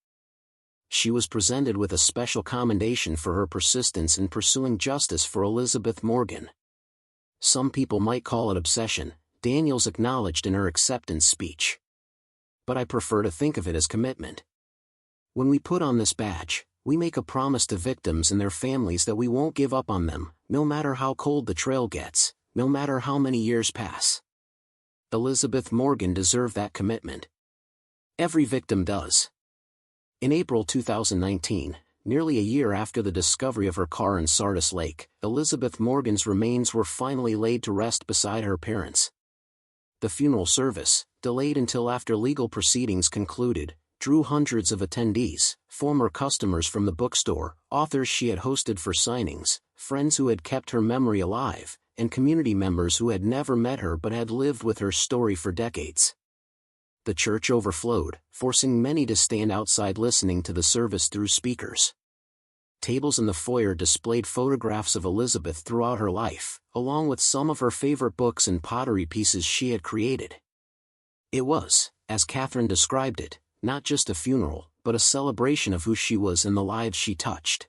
she was presented with a special commendation for her persistence in pursuing justice for Elizabeth Morgan. Some people might call it obsession, Daniels acknowledged in her acceptance speech. But I prefer to think of it as commitment. When we put on this badge, we make a promise to victims and their families that we won't give up on them, no matter how cold the trail gets, no matter how many years pass. Elizabeth Morgan deserved that commitment. Every victim does. In April 2019, nearly a year after the discovery of her car in Sardis Lake, Elizabeth Morgan's remains were finally laid to rest beside her parents. The funeral service, delayed until after legal proceedings concluded, drew hundreds of attendees, former customers from the bookstore, authors she had hosted for signings, friends who had kept her memory alive, and community members who had never met her but had lived with her story for decades. The church overflowed, forcing many to stand outside listening to the service through speakers. Tables in the foyer displayed photographs of Elizabeth throughout her life, along with some of her favorite books and pottery pieces she had created. It was, as Catherine described it, not just a funeral, but a celebration of who she was and the lives she touched.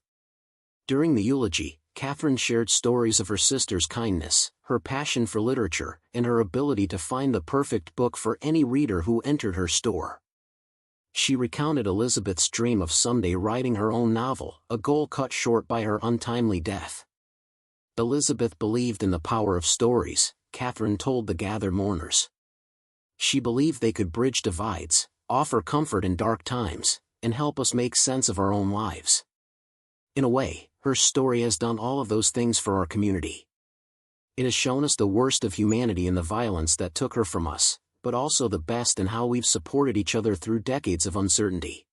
During the eulogy, Catherine shared stories of her sister's kindness, her passion for literature, and her ability to find the perfect book for any reader who entered her store. She recounted Elizabeth's dream of someday writing her own novel, a goal cut short by her untimely death. Elizabeth believed in the power of stories, Catherine told the gathered mourners. She believed they could bridge divides, offer comfort in dark times, and help us make sense of our own lives. In a way, her story has done all of those things for our community. It has shown us the worst of humanity in the violence that took her from us, but also the best in how we've supported each other through decades of uncertainty.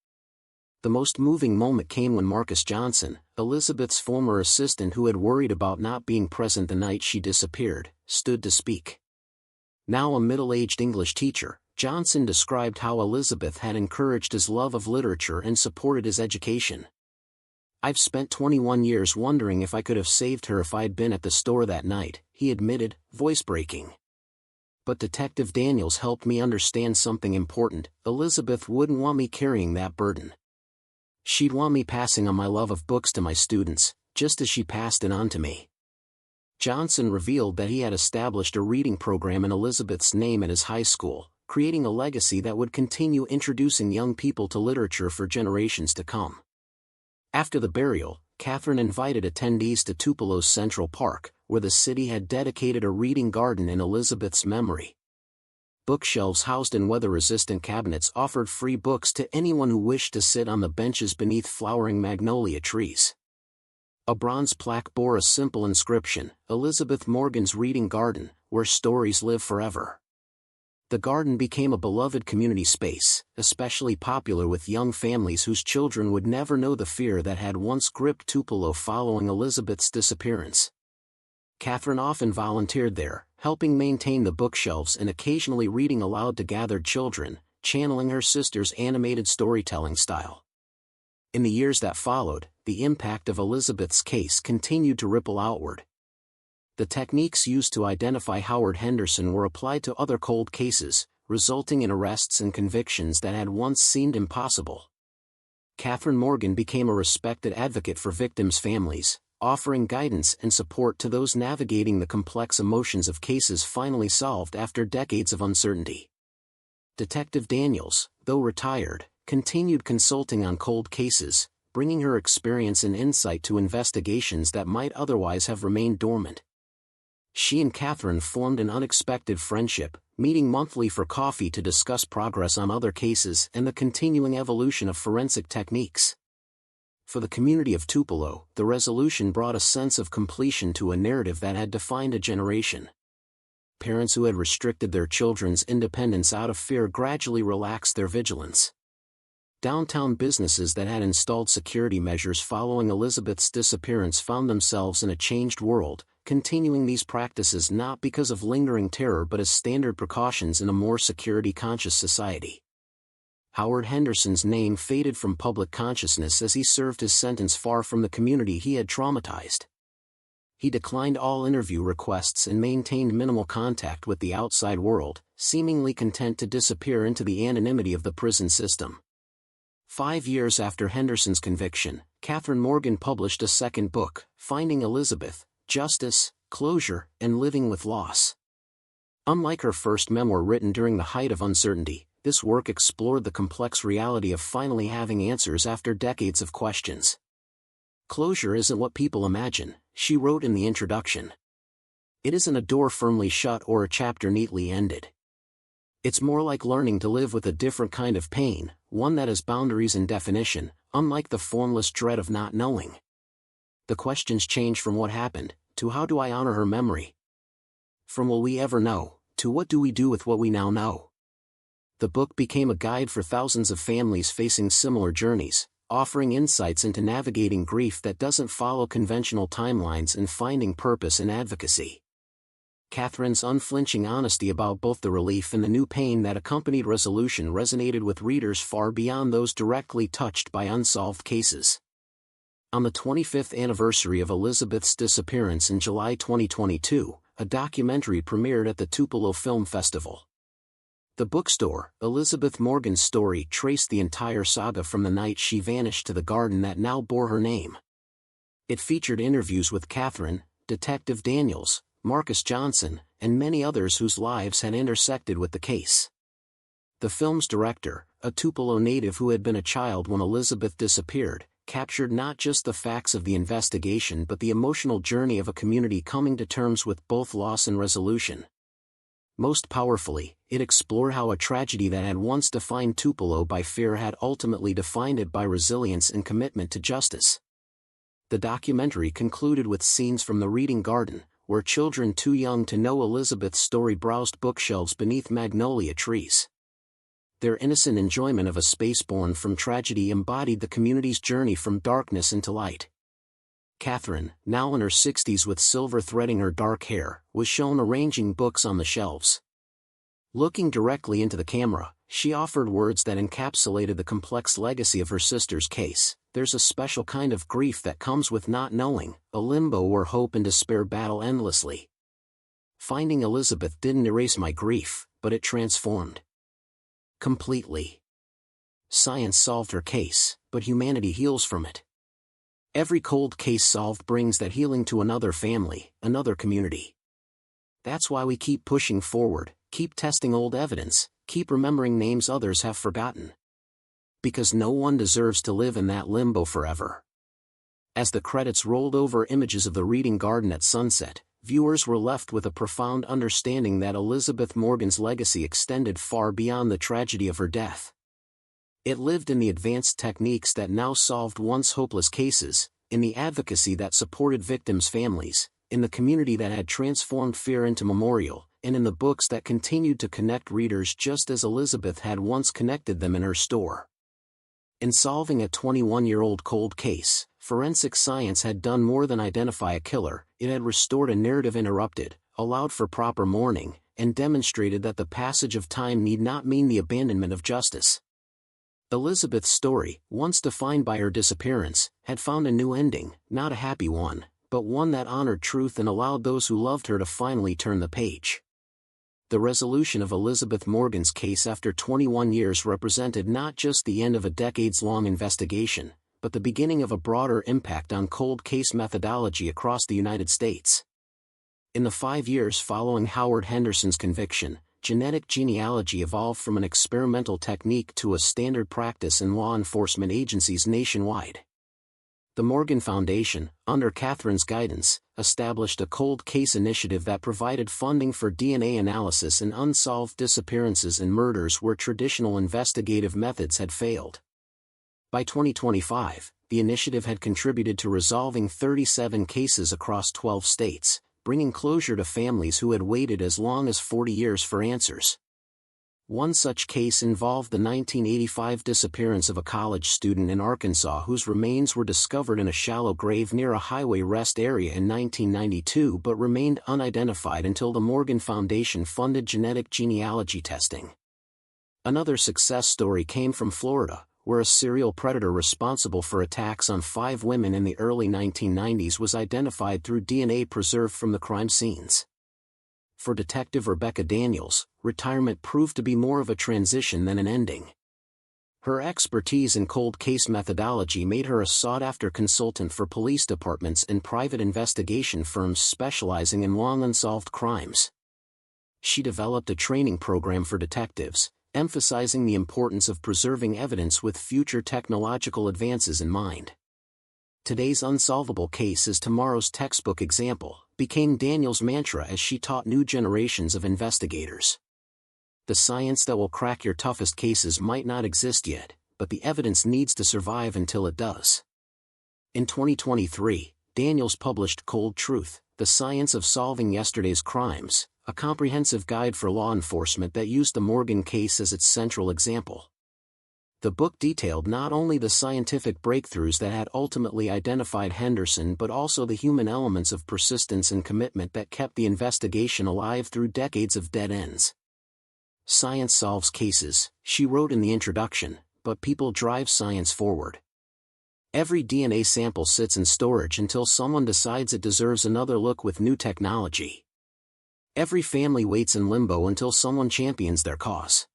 The most moving moment came when Marcus Johnson, Elizabeth's former assistant who had worried about not being present the night she disappeared, stood to speak. Now a middle-aged English teacher, Johnson described how Elizabeth had encouraged his love of literature and supported his education. "I've spent 21 years wondering if I could have saved her if I'd been at the store that night," he admitted, voice breaking. "But Detective Daniels helped me understand something important. Elizabeth wouldn't want me carrying that burden. She'd want me passing on my love of books to my students, just as she passed it on to me." Johnson revealed that he had established a reading program in Elizabeth's name at his high school, creating a legacy that would continue introducing young people to literature for generations to come. After the burial, Catherine invited attendees to Tupelo's Central Park, where the city had dedicated a reading garden in Elizabeth's memory. Bookshelves housed in weather-resistant cabinets offered free books to anyone who wished to sit on the benches beneath flowering magnolia trees. A bronze plaque bore a simple inscription, "Elizabeth Morgan's Reading Garden, where stories live forever." The garden became a beloved community space, especially popular with young families whose children would never know the fear that had once gripped Tupelo following Elizabeth's disappearance. Catherine often volunteered there, helping maintain the bookshelves and occasionally reading aloud to gathered children, channeling her sister's animated storytelling style. In the years that followed, the impact of Elizabeth's case continued to ripple outward. The techniques used to identify Howard Henderson were applied to other cold cases, resulting in arrests and convictions that had once seemed impossible. Catherine Morgan became a respected advocate for victims' families, offering guidance and support to those navigating the complex emotions of cases finally solved after decades of uncertainty. Detective Daniels, though retired, continued consulting on cold cases, bringing her experience and insight to investigations that might otherwise have remained dormant. She and Catherine formed an unexpected friendship, meeting monthly for coffee to discuss progress on other cases and the continuing evolution of forensic techniques. For the community of Tupelo, the resolution brought a sense of completion to a narrative that had defined a generation. Parents who had restricted their children's independence out of fear gradually relaxed their vigilance. Downtown businesses that had installed security measures following Elizabeth's disappearance found themselves in a changed world, continuing these practices not because of lingering terror but as standard precautions in a more security-conscious society. Howard Henderson's name faded from public consciousness as he served his sentence far from the community he had traumatized. He declined all interview requests and maintained minimal contact with the outside world, seemingly content to disappear into the anonymity of the prison system. 5 years after Henderson's conviction, Catherine Morgan published a second book, Finding Elizabeth: Justice, Closure, and Living with Loss. Unlike her first memoir written during the height of uncertainty, this work explored the complex reality of finally having answers after decades of questions. Closure isn't what people imagine, she wrote in the introduction. It isn't a door firmly shut or a chapter neatly ended. It's more like learning to live with a different kind of pain, one that has boundaries and definition, unlike the formless dread of not knowing. The questions change from what happened, to how do I honor her memory? From will we ever know, to what do we do with what we now know? The book became a guide for thousands of families facing similar journeys, offering insights into navigating grief that doesn't follow conventional timelines and finding purpose in advocacy. Catherine's unflinching honesty about both the relief and the new pain that accompanied resolution resonated with readers far beyond those directly touched by unsolved cases. On the 25th anniversary of Elizabeth's disappearance in July 2022, a documentary premiered at the Tupelo Film Festival. The bookstore, Elizabeth Morgan's story, traced the entire saga from the night she vanished to the garden that now bore her name. It featured interviews with Catherine, Detective Daniels, Marcus Johnson, and many others whose lives had intersected with the case. The film's director, a Tupelo native who had been a child when Elizabeth disappeared, captured not just the facts of the investigation but the emotional journey of a community coming to terms with both loss and resolution. Most powerfully, it explored how a tragedy that had once defined Tupelo by fear had ultimately defined it by resilience and commitment to justice. The documentary concluded with scenes from the reading garden, where children too young to know Elizabeth's story browsed bookshelves beneath magnolia trees. Their innocent enjoyment of a space born from tragedy embodied the community's journey from darkness into light. Catherine, now in her 60s with silver threading her dark hair, was shown arranging books on the shelves. Looking directly into the camera, she offered words that encapsulated the complex legacy of her sister's case. There's a special kind of grief that comes with not knowing, a limbo where hope and despair battle endlessly. Finding Elizabeth didn't erase my grief, but it transformed. Completely. Science solved her case, but humanity heals from it. Every cold case solved brings that healing to another family, another community. That's why we keep pushing forward, keep testing old evidence, keep remembering names others have forgotten. Because no one deserves to live in that limbo forever. As the credits rolled over images of the reading garden at sunset, viewers were left with a profound understanding that Elizabeth Morgan's legacy extended far beyond the tragedy of her death. It lived in the advanced techniques that now solved once hopeless cases, in the advocacy that supported victims' families, in the community that had transformed fear into memorial, and in the books that continued to connect readers just as Elizabeth had once connected them in her store. In solving a 21-year-old cold case, forensic science had done more than identify a killer. It had restored a narrative interrupted, allowed for proper mourning, and demonstrated that the passage of time need not mean the abandonment of justice. Elizabeth's story, once defined by her disappearance, had found a new ending, not a happy one, but one that honored truth and allowed those who loved her to finally turn the page. The resolution of Elizabeth Morgan's case after 21 years represented not just the end of a decades-long investigation, but the beginning of a broader impact on cold case methodology across the United States. In the 5 years following Howard Henderson's conviction, genetic genealogy evolved from an experimental technique to a standard practice in law enforcement agencies nationwide. The Morgan Foundation, under Catherine's guidance, established a cold case initiative that provided funding for DNA analysis in unsolved disappearances and murders where traditional investigative methods had failed. By 2025, the initiative had contributed to resolving 37 cases across 12 states, bringing closure to families who had waited as long as 40 years for answers. One such case involved the 1985 disappearance of a college student in Arkansas whose remains were discovered in a shallow grave near a highway rest area in 1992 but remained unidentified until the Morgan Foundation funded genetic genealogy testing. Another success story came from Florida, where a serial predator responsible for attacks on 5 women in the early 1990s was identified through DNA preserved from the crime scenes. For Detective Rebecca Daniels, retirement proved to be more of a transition than an ending. Her expertise in cold case methodology made her a sought-after consultant for police departments and private investigation firms specializing in long unsolved crimes. She developed a training program for detectives, emphasizing the importance of preserving evidence with future technological advances in mind. "Today's unsolvable case is tomorrow's textbook example," became Daniel's mantra as she taught new generations of investigators. The science that will crack your toughest cases might not exist yet, but the evidence needs to survive until it does. In 2023, Daniels published Cold Truth: The Science of Solving Yesterday's Crimes, a comprehensive guide for law enforcement that used the Morgan case as its central example. The book detailed not only the scientific breakthroughs that had ultimately identified Henderson but also the human elements of persistence and commitment that kept the investigation alive through decades of dead ends. "Science solves cases," she wrote in the introduction, "but people drive science forward. Every DNA sample sits in storage until someone decides it deserves another look with new technology. Every family waits in limbo until someone champions their cause.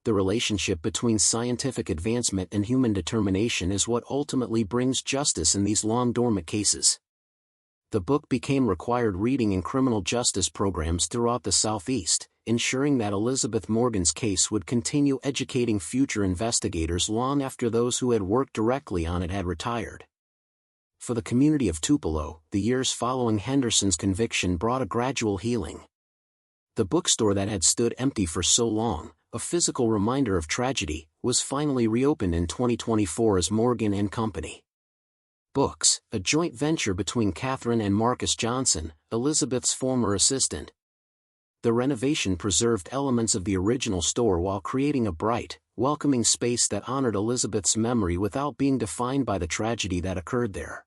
The relationship between scientific advancement and human determination is what ultimately brings justice in these long-dormant cases." The book became required reading in criminal justice programs throughout the Southeast, ensuring that Elizabeth Morgan's case would continue educating future investigators long after those who had worked directly on it had retired. For the community of Tupelo, the years following Henderson's conviction brought a gradual healing. The bookstore that had stood empty for so long, a physical reminder of tragedy, was finally reopened in 2024 as Morgan and Company Books, a joint venture between Catherine and Marcus Johnson, Elizabeth's former assistant. The renovation preserved elements of the original store while creating a bright, welcoming space that honored Elizabeth's memory without being defined by the tragedy that occurred there.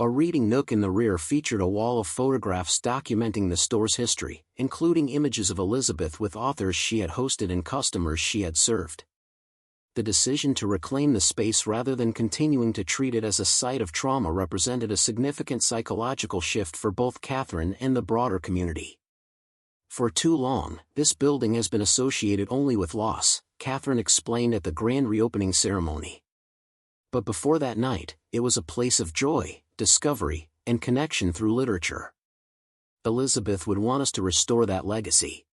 A reading nook in the rear featured a wall of photographs documenting the store's history, including images of Elizabeth with authors she had hosted and customers she had served. The decision to reclaim the space rather than continuing to treat it as a site of trauma represented a significant psychological shift for both Catherine and the broader community. "For too long, this building has been associated only with loss," Catherine explained at the grand reopening ceremony. "But before that night, it was a place of joy, discovery, and connection through literature. Elizabeth would want us to restore that legacy."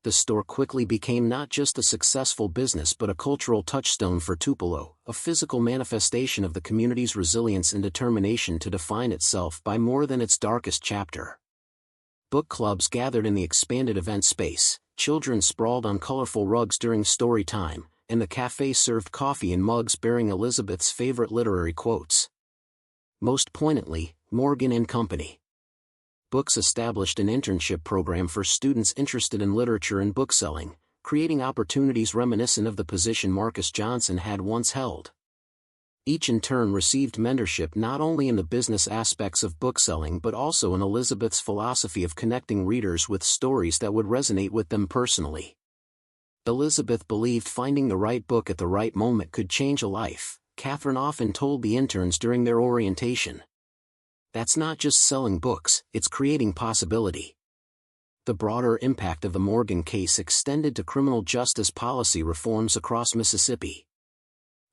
The store quickly became not just a successful business but a cultural touchstone for Tupelo, a physical manifestation of the community's resilience and determination to define itself by more than its darkest chapter. Book clubs gathered in the expanded event space, children sprawled on colorful rugs during story time, and the cafe served coffee in mugs bearing Elizabeth's favorite literary quotes. Most poignantly, Morgan and Company Books established an internship program for students interested in literature and bookselling, creating opportunities reminiscent of the position Marcus Johnson had once held. Each in turn received mentorship not only in the business aspects of bookselling but also in Elizabeth's philosophy of connecting readers with stories that would resonate with them personally. Elizabeth believed finding the right book at the right moment could change a life, Catherine often told the interns during their orientation. "That's not just selling books, it's creating possibility." The broader impact of the Morgan case extended to criminal justice policy reforms across Mississippi.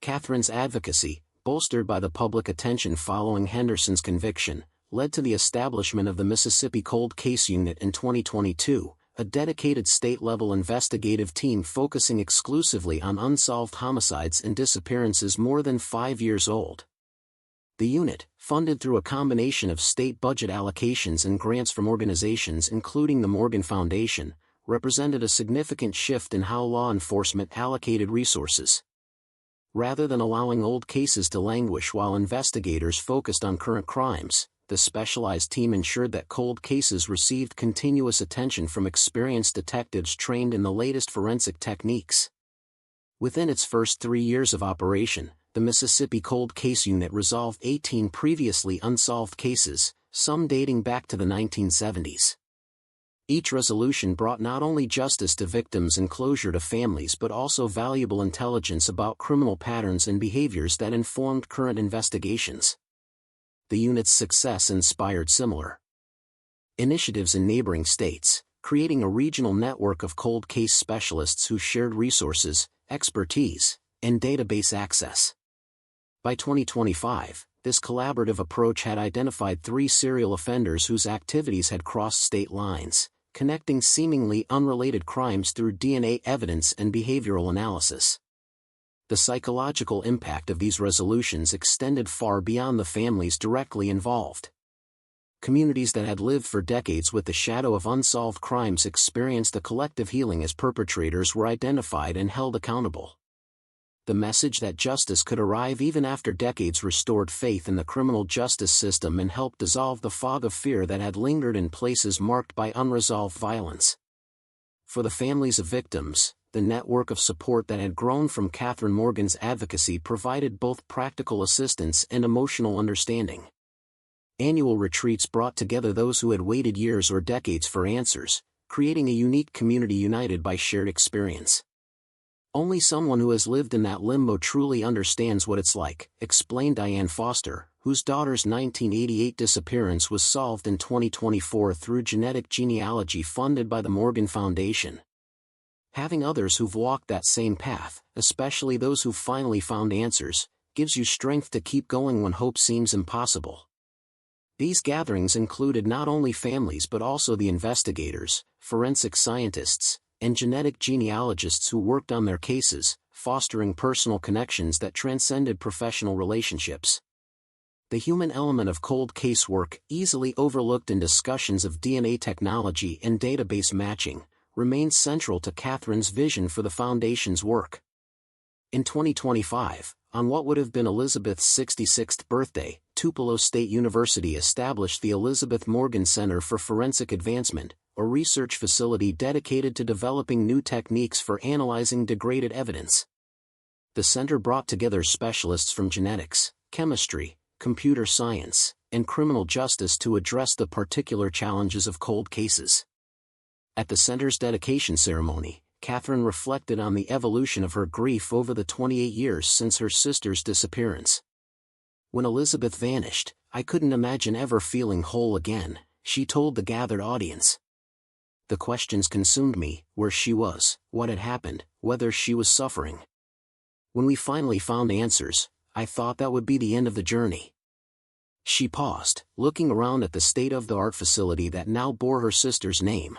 Catherine's advocacy, bolstered by the public attention following Henderson's conviction, led to the establishment of the Mississippi Cold Case Unit in 2022, a dedicated state-level investigative team focusing exclusively on unsolved homicides and disappearances more than 5 years old. The unit, funded through a combination of state budget allocations and grants from organizations including the Morgan Foundation, represented a significant shift in how law enforcement allocated resources. Rather than allowing old cases to languish while investigators focused on current crimes, the specialized team ensured that cold cases received continuous attention from experienced detectives trained in the latest forensic techniques. Within its first 3 years of operation, the Mississippi Cold Case Unit resolved 18 previously unsolved cases, some dating back to the 1970s. Each resolution brought not only justice to victims and closure to families but also valuable intelligence about criminal patterns and behaviors that informed current investigations. The unit's success inspired similar initiatives in neighboring states, creating a regional network of cold case specialists who shared resources, expertise, and database access. By 2025, this collaborative approach had identified 3 serial offenders whose activities had crossed state lines, connecting seemingly unrelated crimes through DNA evidence and behavioral analysis. The psychological impact of these resolutions extended far beyond the families directly involved. Communities that had lived for decades with the shadow of unsolved crimes experienced a collective healing as perpetrators were identified and held accountable. The message that justice could arrive even after decades restored faith in the criminal justice system and helped dissolve the fog of fear that had lingered in places marked by unresolved violence. For the families of victims, the network of support that had grown from Catherine Morgan's advocacy provided both practical assistance and emotional understanding. Annual retreats brought together those who had waited years or decades for answers, creating a unique community united by shared experience. "Only someone who has lived in that limbo truly understands what it's like," explained Diane Foster, whose daughter's 1988 disappearance was solved in 2024 through genetic genealogy funded by the Morgan Foundation. Having others who've walked that same path, especially those who finally found answers, gives you strength to keep going when hope seems impossible. These gatherings included not only families but also the investigators, forensic scientists, and genetic genealogists who worked on their cases, fostering personal connections that transcended professional relationships. The human element of cold case work, easily overlooked in discussions of DNA technology and database matching, remains central to Catherine's vision for the Foundation's work. In 2025, on what would have been Elizabeth's 66th birthday, Tupelo State University established the Elizabeth Morgan Center for Forensic Advancement, a research facility dedicated to developing new techniques for analyzing degraded evidence. The center brought together specialists from genetics, chemistry, computer science, and criminal justice to address the particular challenges of cold cases. At the center's dedication ceremony, Catherine reflected on the evolution of her grief over the 28 years since her sister's disappearance. "When Elizabeth vanished, I couldn't imagine ever feeling whole again," she told the gathered audience. "The questions consumed me: where she was, what had happened, whether she was suffering. When we finally found answers, I thought that would be the end of the journey." She paused, looking around at the state-of-the-art facility that now bore her sister's name.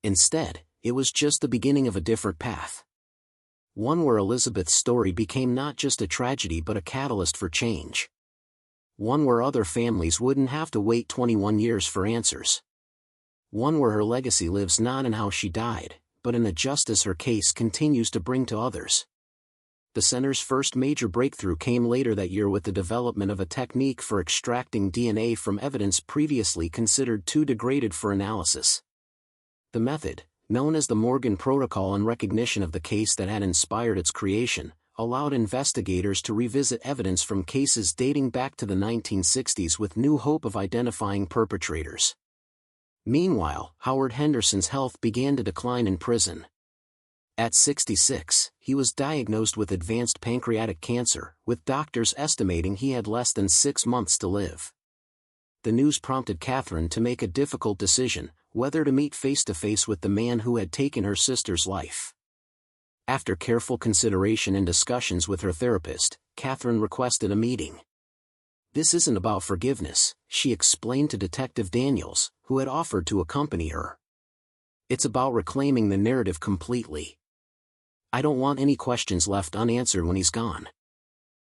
Instead, it was just the beginning of a different path. One where Elizabeth's story became not just a tragedy but a catalyst for change. One where other families wouldn't have to wait 21 years for answers. One where her legacy lives not in how she died, but in the justice her case continues to bring to others. The center's first major breakthrough came later that year with the development of a technique for extracting DNA from evidence previously considered too degraded for analysis. The method, known as the Morgan Protocol in recognition of the case that had inspired its creation, allowed investigators to revisit evidence from cases dating back to the 1960s with new hope of identifying perpetrators. Meanwhile, Howard Henderson's health began to decline in prison. At 66, he was diagnosed with advanced pancreatic cancer, with doctors estimating he had less than 6 months to live. The news prompted Catherine to make a difficult decision: whether to meet face-to-face with the man who had taken her sister's life. After careful consideration and discussions with her therapist, Catherine requested a meeting. "This isn't about forgiveness," she explained to Detective Daniels, who had offered to accompany her. "It's about reclaiming the narrative completely. I don't want any questions left unanswered when he's gone."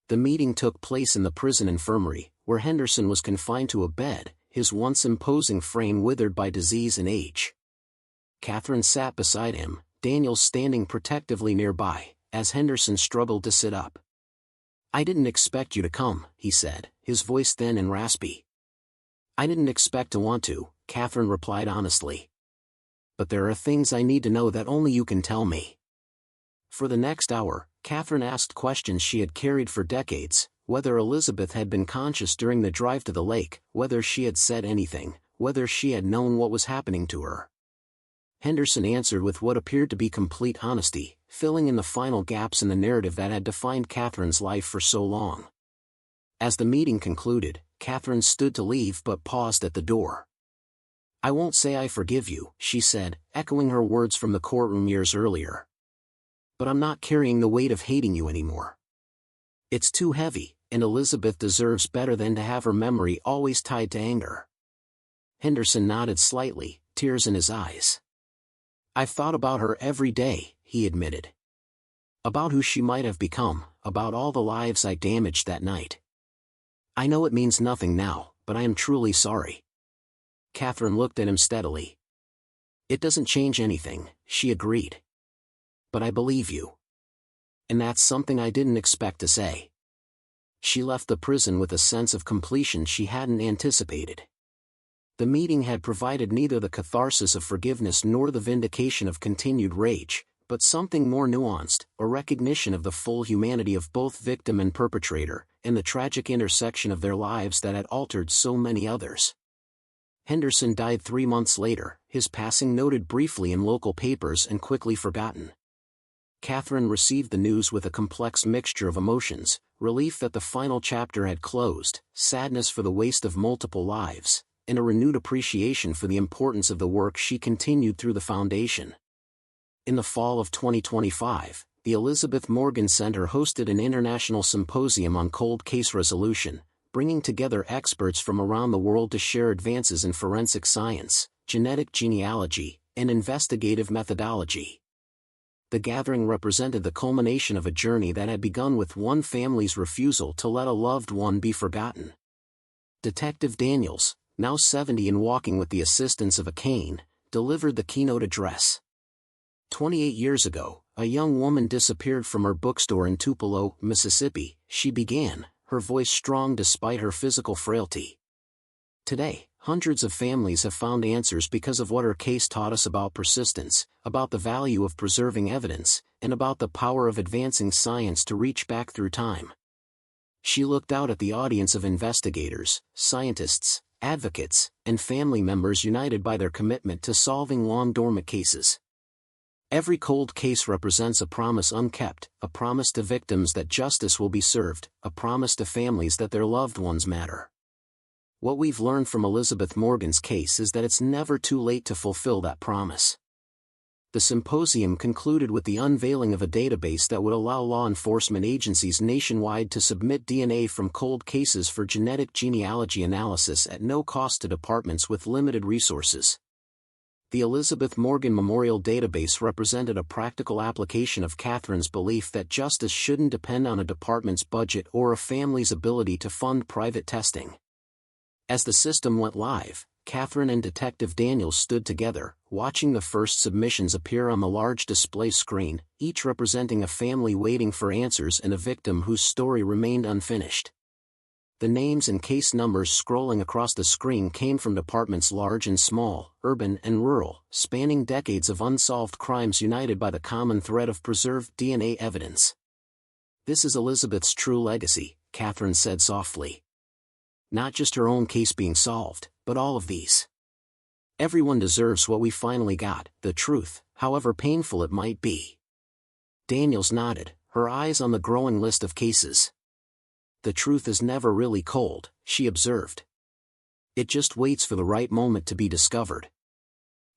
The meeting took place in the prison infirmary, where Henderson was confined to a bed, his once imposing frame withered by disease and age. Catherine sat beside him, Daniels standing protectively nearby, as Henderson struggled to sit up. "I didn't expect you to come," he said, his voice thin and raspy. "I didn't expect to want to," Catherine replied honestly. "But there are things I need to know that only you can tell me." For the next hour, Catherine asked questions she had carried for decades: whether Elizabeth had been conscious during the drive to the lake, whether she had said anything, whether she had known what was happening to her. Henderson answered with what appeared to be complete honesty, filling in the final gaps in the narrative that had defined Catherine's life for so long. As the meeting concluded, Catherine stood to leave but paused at the door. "I won't say I forgive you," she said, echoing her words from the courtroom years earlier. "But I'm not carrying the weight of hating you anymore. It's too heavy, and Elizabeth deserves better than to have her memory always tied to anger." Henderson nodded slightly, tears in his eyes. "I've thought about her every day," he admitted. "About who she might have become, about all the lives I damaged that night. I know it means nothing now, but I am truly sorry." Catherine looked at him steadily. "It doesn't change anything," she agreed. "But I believe you. And that's something I didn't expect to say." She left the prison with a sense of completion she hadn't anticipated. The meeting had provided neither the catharsis of forgiveness nor the vindication of continued rage, but something more nuanced, a recognition of the full humanity of both victim and perpetrator, and the tragic intersection of their lives that had altered so many others. Henderson died 3 months later, his passing noted briefly in local papers and quickly forgotten. Catherine received the news with a complex mixture of emotions: relief that the final chapter had closed, sadness for the waste of multiple lives, and a renewed appreciation for the importance of the work she continued through the foundation. In the fall of 2025, the Elizabeth Morgan Center hosted an international symposium on cold case resolution, bringing together experts from around the world to share advances in forensic science, genetic genealogy, and investigative methodology. The gathering represented the culmination of a journey that had begun with one family's refusal to let a loved one be forgotten. Detective Daniels, now 70 and walking with the assistance of a cane, delivered the keynote address. 28 years ago, a young woman disappeared from her bookstore in Tupelo, Mississippi, she began, her voice strong despite her physical frailty. Today, hundreds of families have found answers because of what her case taught us about persistence, about the value of preserving evidence, and about the power of advancing science to reach back through time. She looked out at the audience of investigators, scientists, advocates, and family members united by their commitment to solving long-dormant cases. Every cold case represents a promise unkept, a promise to victims that justice will be served, a promise to families that their loved ones matter. What we've learned from Elizabeth Morgan's case is that it's never too late to fulfill that promise. The symposium concluded with the unveiling of a database that would allow law enforcement agencies nationwide to submit DNA from cold cases for genetic genealogy analysis at no cost to departments with limited resources. The Elizabeth Morgan Memorial Database represented a practical application of Catherine's belief that justice shouldn't depend on a department's budget or a family's ability to fund private testing. As the system went live, Catherine and Detective Daniels stood together, watching the first submissions appear on the large display screen, each representing a family waiting for answers and a victim whose story remained unfinished. The names and case numbers scrolling across the screen came from departments large and small, urban and rural, spanning decades of unsolved crimes united by the common thread of preserved DNA evidence. "This is Elizabeth's true legacy," Catherine said softly. "Not just her own case being solved, but all of these. Everyone deserves what we finally got, the truth, however painful it might be." Daniels nodded, her eyes on the growing list of cases. "The truth is never really cold," she observed. "It just waits for the right moment to be discovered."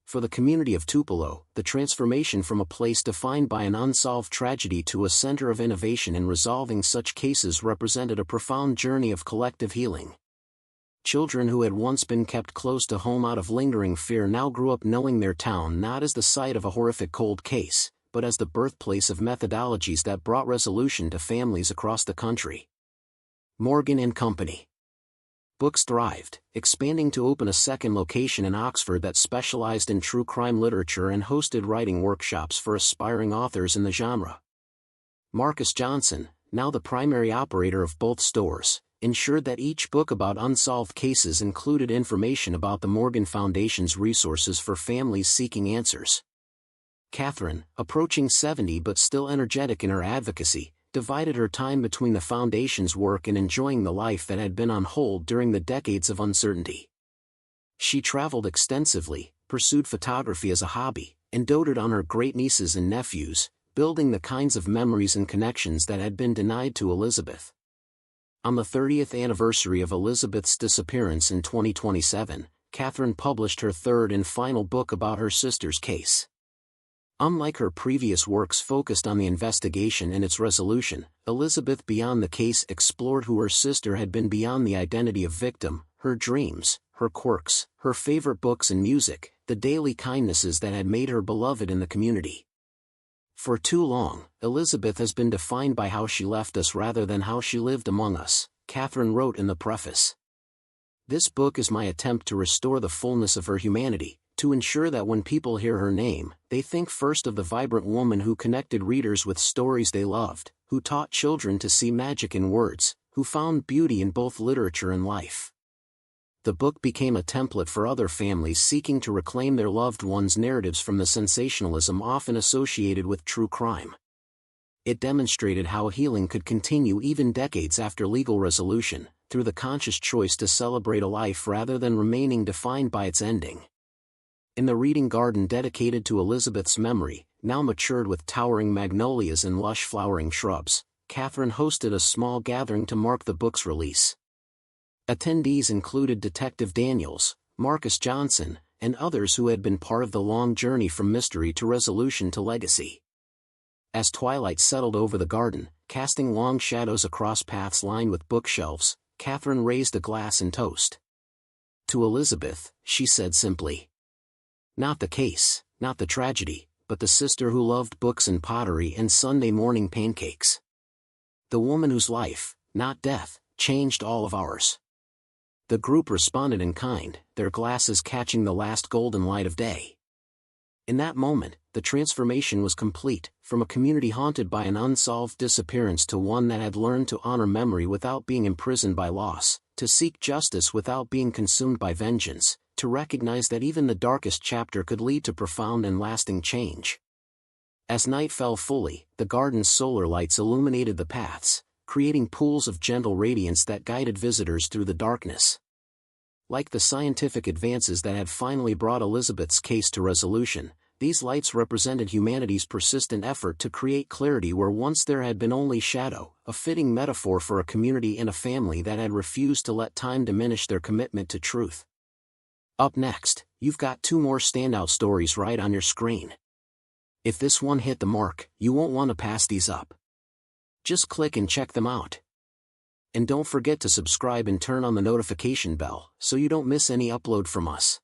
For the community of Tupelo, the transformation from a place defined by an unsolved tragedy to a center of innovation in resolving such cases represented a profound journey of collective healing. Children who had once been kept close to home out of lingering fear now grew up knowing their town not as the site of a horrific cold case, but as the birthplace of methodologies that brought resolution to families across the country. Morgan and Company. Books thrived, expanding to open a second location in Oxford that specialized in true crime literature and hosted writing workshops for aspiring authors in the genre. Marcus Johnson, now the primary operator of both stores, ensured that each book about unsolved cases included information about the Morgan Foundation's resources for families seeking answers. Catherine, approaching 70 but still energetic in her advocacy, divided her time between the foundation's work and enjoying the life that had been on hold during the decades of uncertainty. She traveled extensively, pursued photography as a hobby, and doted on her great-nieces and nephews, building the kinds of memories and connections that had been denied to Elizabeth. On the 30th anniversary of Elizabeth's disappearance in 2027, Catherine published her third and final book about her sister's case. Unlike her previous works focused on the investigation and its resolution, Elizabeth Beyond the Case explored who her sister had been beyond the identity of victim, her dreams, her quirks, her favorite books and music, the daily kindnesses that had made her beloved in the community. For too long, Elizabeth has been defined by how she left us rather than how she lived among us, Catherine wrote in the preface. This book is my attempt to restore the fullness of her humanity, to ensure that when people hear her name, they think first of the vibrant woman who connected readers with stories they loved, who taught children to see magic in words, who found beauty in both literature and life. The book became a template for other families seeking to reclaim their loved ones' narratives from the sensationalism often associated with true crime. It demonstrated how healing could continue even decades after legal resolution, through the conscious choice to celebrate a life rather than remaining defined by its ending. In the reading garden dedicated to Elizabeth's memory, now matured with towering magnolias and lush flowering shrubs, Catherine hosted a small gathering to mark the book's release. Attendees included Detective Daniels, Marcus Johnson, and others who had been part of the long journey from mystery to resolution to legacy. As twilight settled over the garden, casting long shadows across paths lined with bookshelves, Catherine raised a glass in toast. To Elizabeth, she said simply. Not the case, not the tragedy, but the sister who loved books and pottery and Sunday morning pancakes. The woman whose life, not death, changed all of ours. The group responded in kind, their glasses catching the last golden light of day. In that moment, the transformation was complete, from a community haunted by an unsolved disappearance to one that had learned to honor memory without being imprisoned by loss, to seek justice without being consumed by vengeance, to recognize that even the darkest chapter could lead to profound and lasting change. As night fell fully, the garden's solar lights illuminated the paths, creating pools of gentle radiance that guided visitors through the darkness. Like the scientific advances that had finally brought Elizabeth's case to resolution, these lights represented humanity's persistent effort to create clarity where once there had been only shadow, a fitting metaphor for a community and a family that had refused to let time diminish their commitment to truth. Up next, you've got two more standout stories right on your screen. If this one hit the mark, you won't want to pass these up. Just click and check them out. And don't forget to subscribe and turn on the notification bell so you don't miss any upload from us.